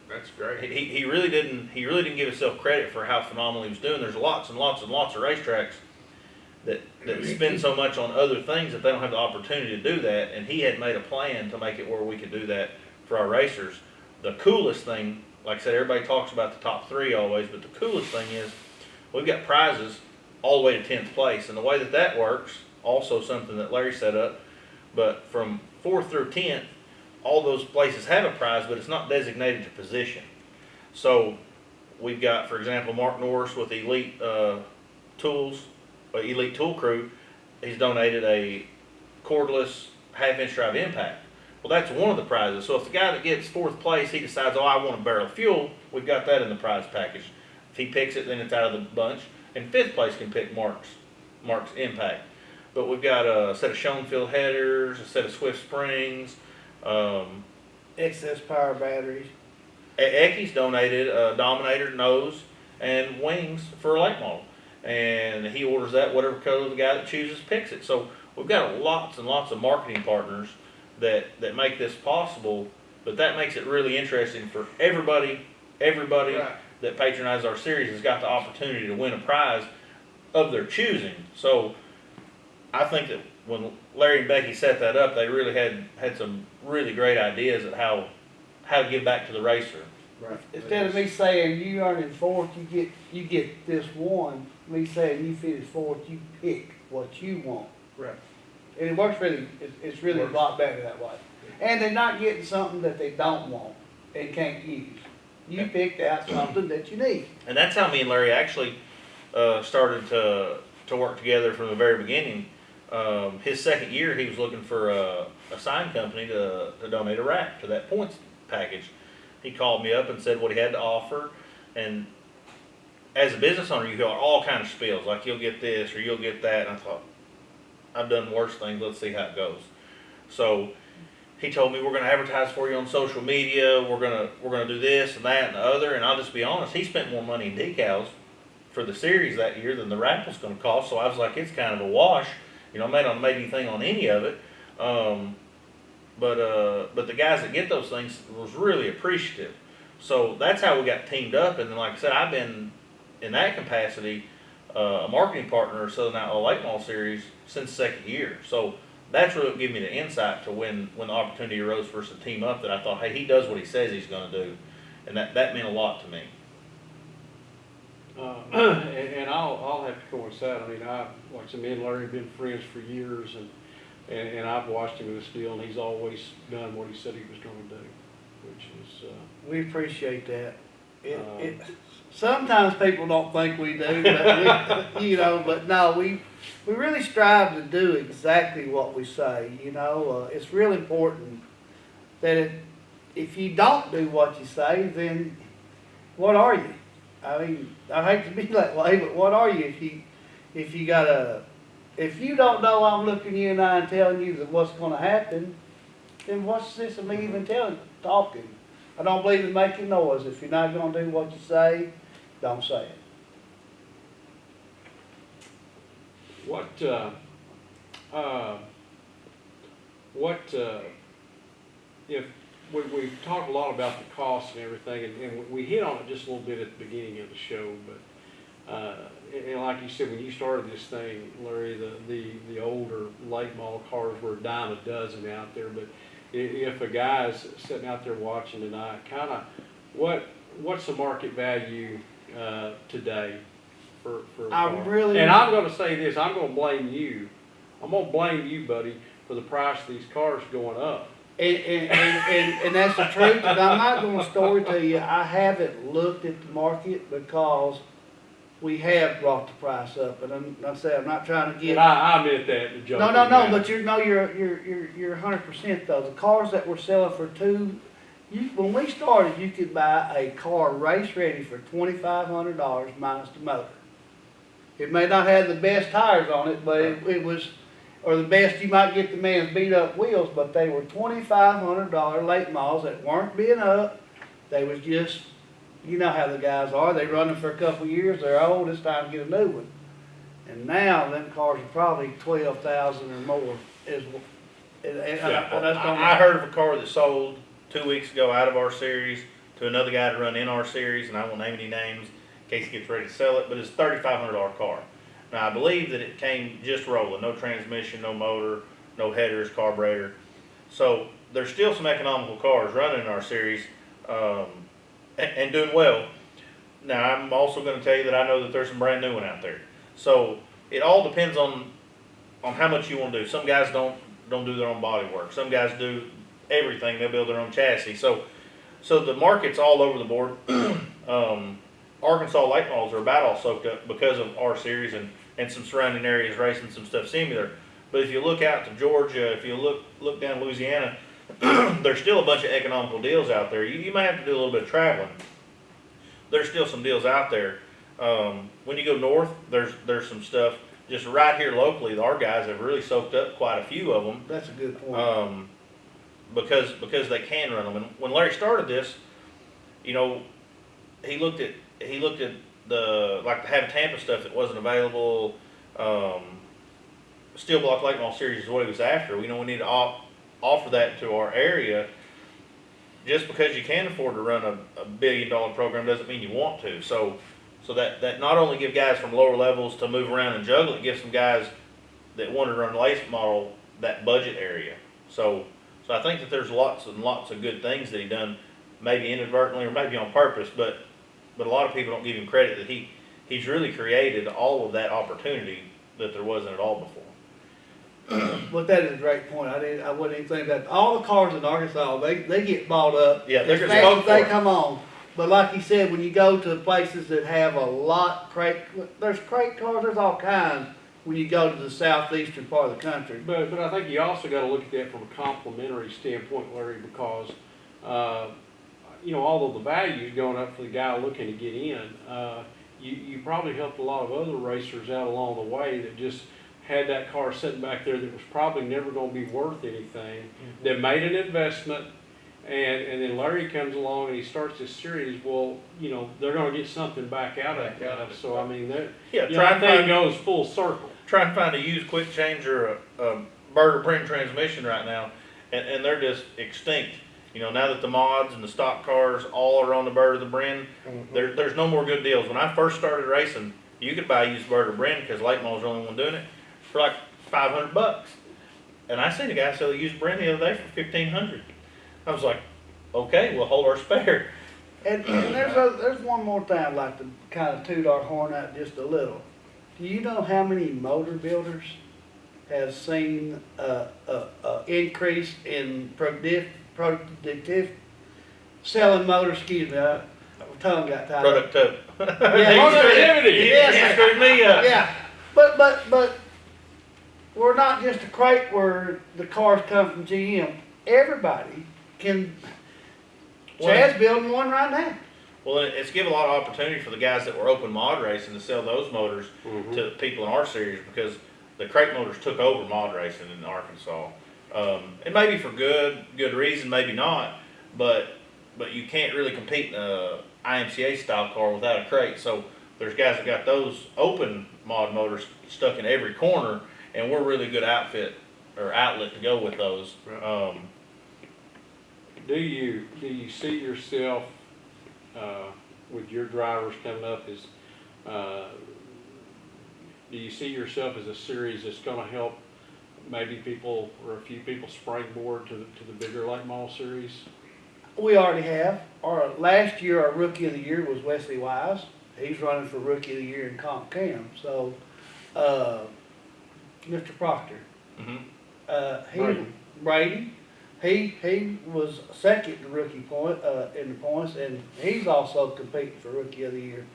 That's great. He really didn't give himself credit for how phenomenal he was doing. There's lots and lots and lots of racetracks that spend so much on other things that they don't have the opportunity to do that, and he had made a plan to make it where we could do that for our racers. The coolest thing, like I said, everybody talks about the top 3 always, but the coolest thing is we've got prizes all the way to 10th place, and the way that works, also something that Larry set up, but from 4th through 10th, all those places have a prize, but it's not designated to position. So we've got, for example, Mark Norris with Elite Tools, Elite Tool Crew. He's donated a cordless half-inch drive impact. Well, that's one of the prizes. So if the guy that gets 4th place, he decides, oh, I want a barrel of fuel, we've got that in the prize package. If he picks it, then it's out of the bunch. And 5th place can pick Mark's impact. But we've got a set of Schoenfield headers, a set of Swift springs, Excess power batteries. Ecky's donated a Dominator nose and wings for a late model. And he orders that, whatever color the guy that chooses picks it. So we've got lots and lots of marketing partners that make this possible, but that makes it really interesting for everybody Right. that patronizes our series has got the opportunity to win a prize of their choosing. So I think that when Larry and Becky set that up, they really had some really great ideas of how to give back to the racer. Right. Instead of me saying you earning 4th, you get this one. Me saying you finish 4th, you pick what you want. Right. And it works really. It's really Works. a lot better that way. And they're not getting something that they don't want and can't use. You picked out something that you need. And that's how me and Larry actually started to work together from the very beginning. His 2nd year, he was looking for a sign company to donate a rack to that points package. He called me up and said what he had to offer. And as a business owner, you hear all kinds of spills, like you'll get this or you'll get that. And I thought, I've done worse things, let's see how it goes. So he told me, we're going to advertise for you on social media, we're going to do this and that and the other. And I'll just be honest, he spent more money in decals for the series that year than the raffle's going to cost. So I was like, it's kind of a wash. You know, I may not have made anything on any of it. But the guys that get those things was really appreciative. So that's how we got teamed up. And then, like I said, I've been in that capacity a marketing partner of Southern Outlaw Late Model Series since 2nd year. So that's really what gave me the insight to when the opportunity arose for us to team up, that I thought, hey, he does what he says he's going to do. And that meant a lot to me. And I'll have to coincide. I mean, like I said, me and Larry have been friends for years, and I've watched him in this deal, and he's always done what he said he was going to do, which is. We appreciate that. Sometimes people don't think we do, but but no, we really strive to do exactly what we say. It's really important that if you don't do what you say, then what are you? I mean, I hate to be that way, but what are you if you don't know I'm looking you in the eye and telling you that what's going to happen, then what's this of me even talking? I don't believe in making noise. If you're not going to do what you say, don't say it. If we've talked a lot about the costs and everything, and we hit on it just a little bit at the beginning of the show, but and like you said, when you started this thing, Larry, the older late model cars were a dime a dozen out there. But if a guy's sitting out there watching tonight, kind of what's the market value today for a car? And I'm going to say this, I'm going to blame you. I'm going to blame you, buddy, for the price of these cars going up. And that's the truth. And I'm not going to story to you. I haven't looked at the market because we have brought the price up. And I'm not trying to get. And I admit that. The joke No. But you're 100% though. The cars that we're selling for when we started, you could buy a car race ready for $2,500 minus the motor. It may not have the best tires on it, but it was. Or the best, you might get the man's beat up wheels, but they were $2,500 late models that weren't being up. They was just, you know how the guys are. They run them for a couple of years, they're old, it's time to get a new one. And now them cars are probably 12,000 or more. I heard of a car that sold 2 weeks ago out of our series to another guy to run in our series, and I won't name any names in case he gets ready to sell it, but it's a $3,500 car. Now, I believe that it came just rolling, no transmission, no motor, no headers, carburetor. So there's still some economical cars running in our series and doing well. Now, I'm also going to tell you that I know that there's some brand new one out there. So it all depends on how much you want to do. Some guys don't do their own body work. Some guys do everything. They'll build their own chassis. So the market's all over the board. Arkansas late models are about all soaked up because of our series and some surrounding areas racing some stuff similar. But if you look out to Georgia, if you look down Louisiana, there's still a bunch of economical deals out there. You may have to do a little bit of traveling. There's still some deals out there. When you go north, there's some stuff just right here locally. Our guys have really soaked up quite a few of them. That's a good point. Because they can run them. And when Larry started this, he looked at the Have Tampa stuff that wasn't available. Steel block late model series is what he was after. We need to offer that to our area. Just because you can afford to run a $1 billion program doesn't mean you want to. So that not only give guys from lower levels to move around and juggle, it gives some guys that want to run late model that budget area. So I think that there's lots and lots of good things that he done, maybe inadvertently or maybe on purpose, but a lot of people don't give him credit that he's really created all of that opportunity that there wasn't at all before. But that is a great point. I wouldn't even think about it. All the cars in Arkansas, they get bought up. Yeah, they're as just fast spoke as they for. come on. But like you said, when you go to places that have a lot there's crate cars, there's all kinds when you go to the southeastern part of the country. But I think you also got to look at that from a complementary standpoint, Larry, because although the value is going up for the guy looking to get in, you probably helped a lot of other racers out along the way that just had that car sitting back there that was probably never going to be worth anything. That made an investment, and then Larry comes along and he starts this series. Well, they're going to get something back out of that. So I mean, I think it goes full circle. Try and find a used quick change or a Bird or Brin transmission right now, and they're just extinct. Now that the mods and the stock cars all are on the Bird or the Brin, there's no more good deals. When I first started racing, you could buy a used Bird or Brin because late models are the only one doing it for like $500. And I seen a guy sell a used Brin the other day for $1,500. I was like, okay, we'll hold our spare. And there's one more thing I'd like to kind of toot our horn out just a little. Do you know how many motor builders have seen increase in productive selling motors? Excuse me, my tongue got tied. Productivity. Productivity. Yes, Screwed me up. yeah, but we're not just a crate where the cars come from GM. Everybody can. Chad's building one right now. Well, it's given a lot of opportunity for the guys that were open mod racing to sell those motors to people in our series because the crate motors took over mod racing in Arkansas. And maybe for good reason, maybe not, but you can't really compete in a IMCA style car without a crate. So there's guys that got those open mod motors stuck in every corner, and we're a really good outfit or outlet to go with those. Do you see yourself with your drivers coming up do you see yourself as a series that's going to help maybe people or a few people springboard to the bigger late model series? We already have. Last year, our rookie of the year was Wesley Wise. He's running for rookie of the year in Comp Cam. So, Mr. Proctor, Brady, he was second in rookie point in the points, and he's also competing for rookie of the year.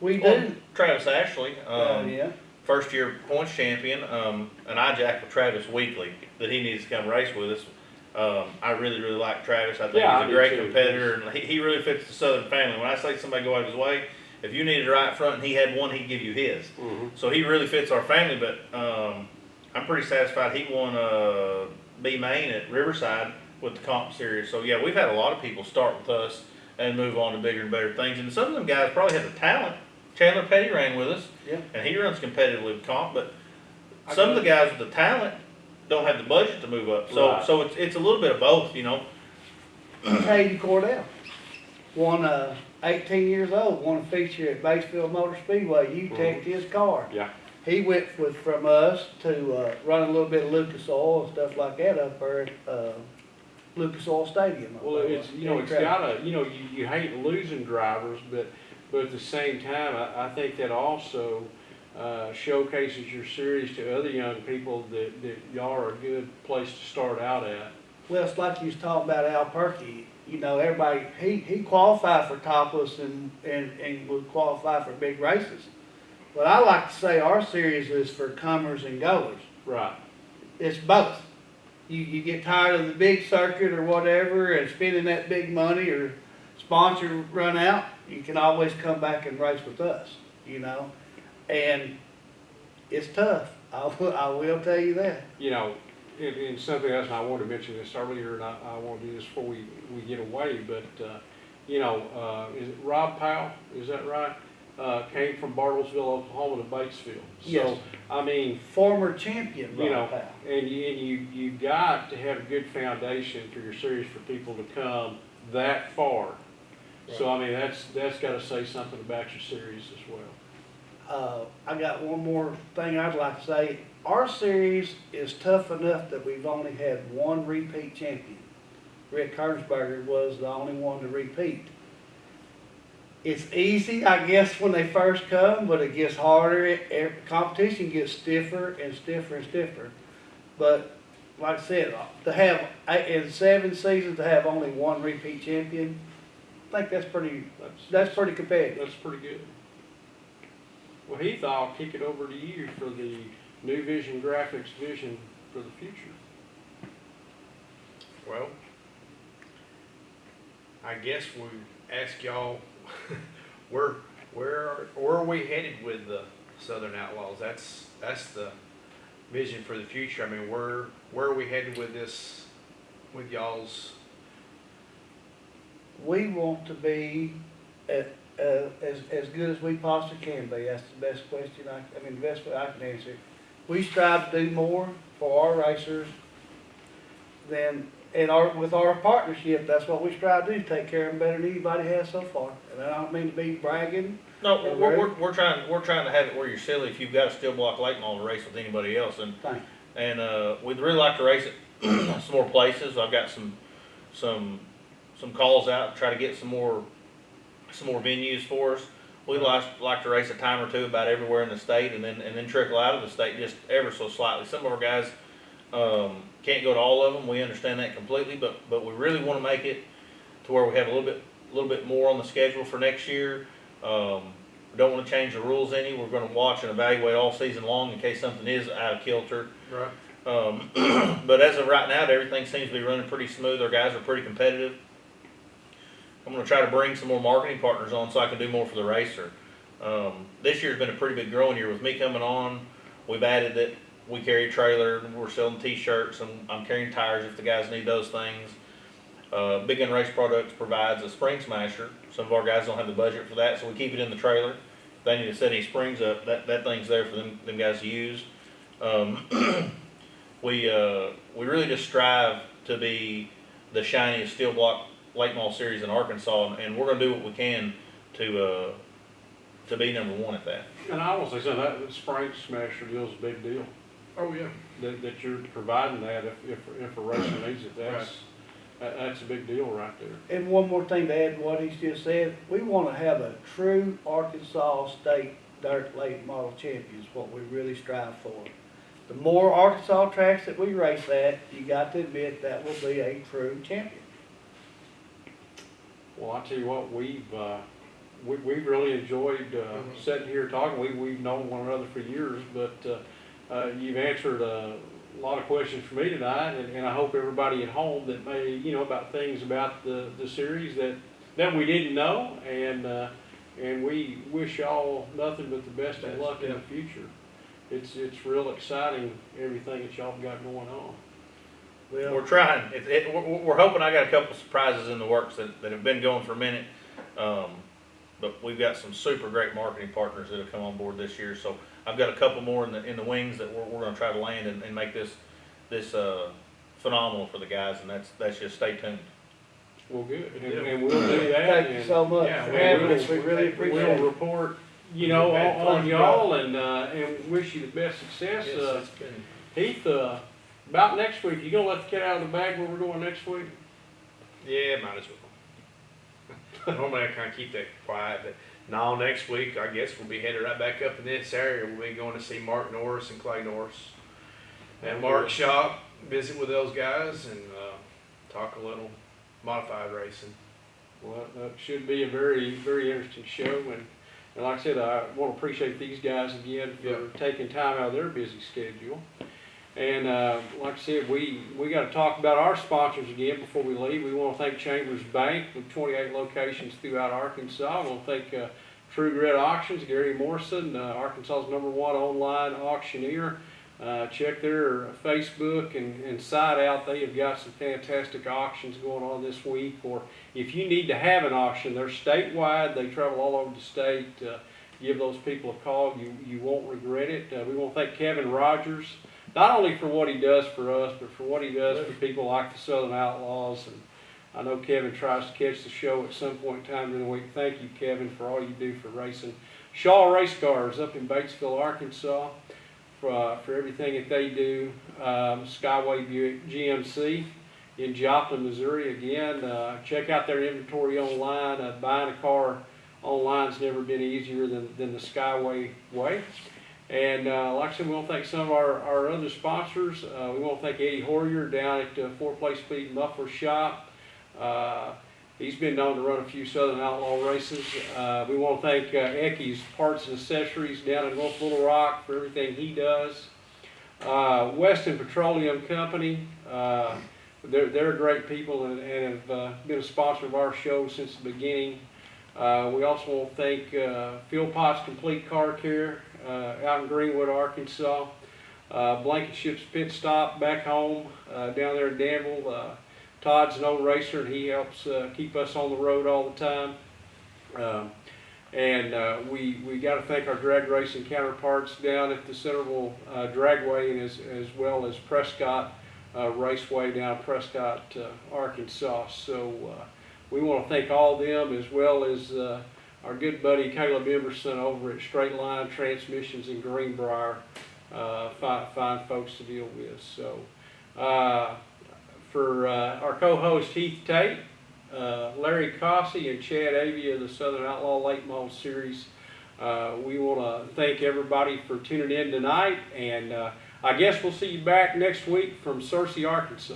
We do. Travis Ashley, Yeah. first year points champion, and I jack with Travis weekly that he needs to come race with us. I really like Travis. I think he's a great competitor, and he really fits the Southern family. When I say somebody go out of his way, if you needed a right front and he had one, he'd give you his. So he really fits our family, but I'm pretty satisfied he won B main at Riverside with the comp series. So yeah, we've had a lot of people start with us and move on to bigger and better things, and some of them guys probably have the talent Chandler Petty ran with us, Yeah. and he runs competitively with comp, but some of the guys with the talent don't have the budget to move up. So, Right. so it's a little bit of both, you know. Hayden Cordell, won 18 years old, won a feature at Batesville Motor Speedway. You teched his car. Yeah. He went from us to run a little bit of Lucas Oil and stuff like that up there at Lucas Oil Stadium. up Well, there. it's, it's gotta, you hate losing drivers, but at the same time, I think that also showcases your series to other young people that y'all are a good place to start out at. Well, it's like you was talking about Al Perkey. Everybody, he qualified for topless and would qualify for big races. But I like to say our series is for comers and goers. Right. It's both. You get tired of the big circuit or whatever and spending that big money or sponsor run out, you can always come back and race with us, And it's tough. I will tell you that. And something else, and I wanted to mention this earlier, and I want to do this before we get away, but, is it Rob Powell, is that right? Came from Bartlesville, Oklahoma to Batesville. Yes. So, I mean, Former champion, Rob Powell. and you got to have a good foundation for your series for people to come that far. So, I mean, that's got to say something about your series as well. I got one more thing I'd like to say. Our series is tough enough that we've only had one repeat champion. Rick Kernsberger was the only one to repeat. It's easy, I guess, when they first come, but it gets harder. Competition gets stiffer and stiffer and stiffer. But like I said, to have in 7 seasons to have only one repeat champion, I think that's pretty competitive. That's pretty good. Well, Heath, I'll kick it over to you for the New Vision Graphics vision for the future. Well, I guess we ask y'all, where are we headed with the Southern Outlaws? That's the vision for the future. I mean, where are we headed with this, with y'all's? We want to be as good as we possibly can be. That's the best question. The best way I can answer it. We strive to do more for our racers with our partnership. That's what we strive to do. Take care of them better than anybody has so far. And I don't mean to be bragging. No, we're trying to have it where you're silly if you've got a steel block late model to race with anybody else, and we'd really like to race it some more places. I've got some calls out to try to get some more venues for us. We'd like to race a time or two about everywhere in the state, and then trickle out of the state just ever so slightly. Some of our guys can't go to all of them. We understand that completely, but we really want to make it to where we have a little bit more on the schedule for next year. We don't want to change the rules any. We're going to watch and evaluate all season long in case something is out of kilter. Right. But as of right now, everything seems to be running pretty smooth. Our guys are pretty competitive. I'm going to try to bring some more marketing partners on so I can do more for the racer. This year's been a pretty big growing year with me coming on. We've added that we carry a trailer, and we're selling t-shirts, and I'm carrying tires if the guys need those things. Big Gun Race Products provides a spring smasher. Some of our guys don't have the budget for that, so we keep it in the trailer. If they need to set any springs up, that thing's there for them guys to use. We really just strive to be the shiniest steel block late model series in Arkansas, and we're going to do what we can to be number one at that. And I will say something, that spring smasher deal is a big deal. Oh yeah. That you're providing that if a racer needs it, that's a big deal right there. And one more thing to add to what he's just said, we want to have a true Arkansas State dirt late model champion is what we really strive for. The more Arkansas tracks that we race at, you got to admit that will be a true champion. Well, I tell you what, we've really enjoyed sitting here talking. We've known one another for years, but you've answered a lot of questions for me tonight, and I hope everybody at home that may, about things about the series that we didn't know, and we wish y'all nothing but the best of luck in the future. It's real exciting, everything that y'all got going on. Well, we're trying. We're hoping. I got a couple surprises in the works that have been going for a minute. but we've got some super great marketing partners that have come on board this year. So I've got a couple more in the wings that we're going to try to land and make this phenomenal for the guys, and that's just stay tuned. Well, good, and, Yeah. and we'll do that. Thank you so much Yeah, for we having will- us, we really appreciate We'll it. report, you know, We've had on fun, y'all and wish you the best success. Yes, it's been. Heath, about next week, you gonna let the cat out of the bag where we're going next week? Yeah, might as well. Normally I kind of keep that quiet, but now next week I guess we'll be headed right back up in this area. We'll be going to see Mark Norris and Clay Norris at Mark's shop, visit with those guys, and talk a little modified racing. Well, that should be a very, very interesting show, and like I said, I want to appreciate these guys again for Yep. taking time out of their busy schedule. And like I said, we got to talk about our sponsors again before we leave. We want to thank Chambers Bank with 28 locations throughout Arkansas. We want to thank True Grit Auctions, Gary Morrison, Arkansas's #1 online auctioneer. Check their Facebook and site out. They have got some fantastic auctions going on this week. Or if you need to have an auction, they're statewide. They travel all over the state. Give those people a call. You won't regret it. We want to thank Kevin Rogers, not only for what he does for us, but for what he does for people like the Southern Outlaws. And I know Kevin tries to catch the show at some point in time during the week. Thank you, Kevin, for all you do for racing. Shaw Race Cars up in Batesville, Arkansas, for everything that they do. Skyway Buick GMC in Joplin, Missouri. Again, check out their inventory online. Buying a car online's never been easier than the Skyway way. And like I said, we want to thank some of our other sponsors. We want to thank Eddie Hoyer down at Four Place Speed Muffler Shop. He's been known to run a few Southern Outlaw races. We want to thank Ecky's Parts and Accessories down in North Little Rock for everything he does. Weston Petroleum Company, they're great people and have been a sponsor of our show since the beginning. We also want to thank Philpott's Complete Car Care out in Greenwood, Arkansas. Blankenship's Pit Stop back home down there in Danville. Todd's an old racer, and he helps keep us on the road all the time. We got to thank our drag racing counterparts down at the Centerville Dragway, and as well as Prescott Raceway down Prescott, Arkansas. So we want to thank all them, as well as our good buddy Caleb Emerson over at Straight Line Transmissions in Greenbrier. Fine folks to deal with. So for our co-host Heath Tate, Larry Cossey, and Chad Avey of the Southern Outlaw Late Model Series, we want to thank everybody for tuning in tonight, and I guess we'll see you back next week from Searcy, Arkansas.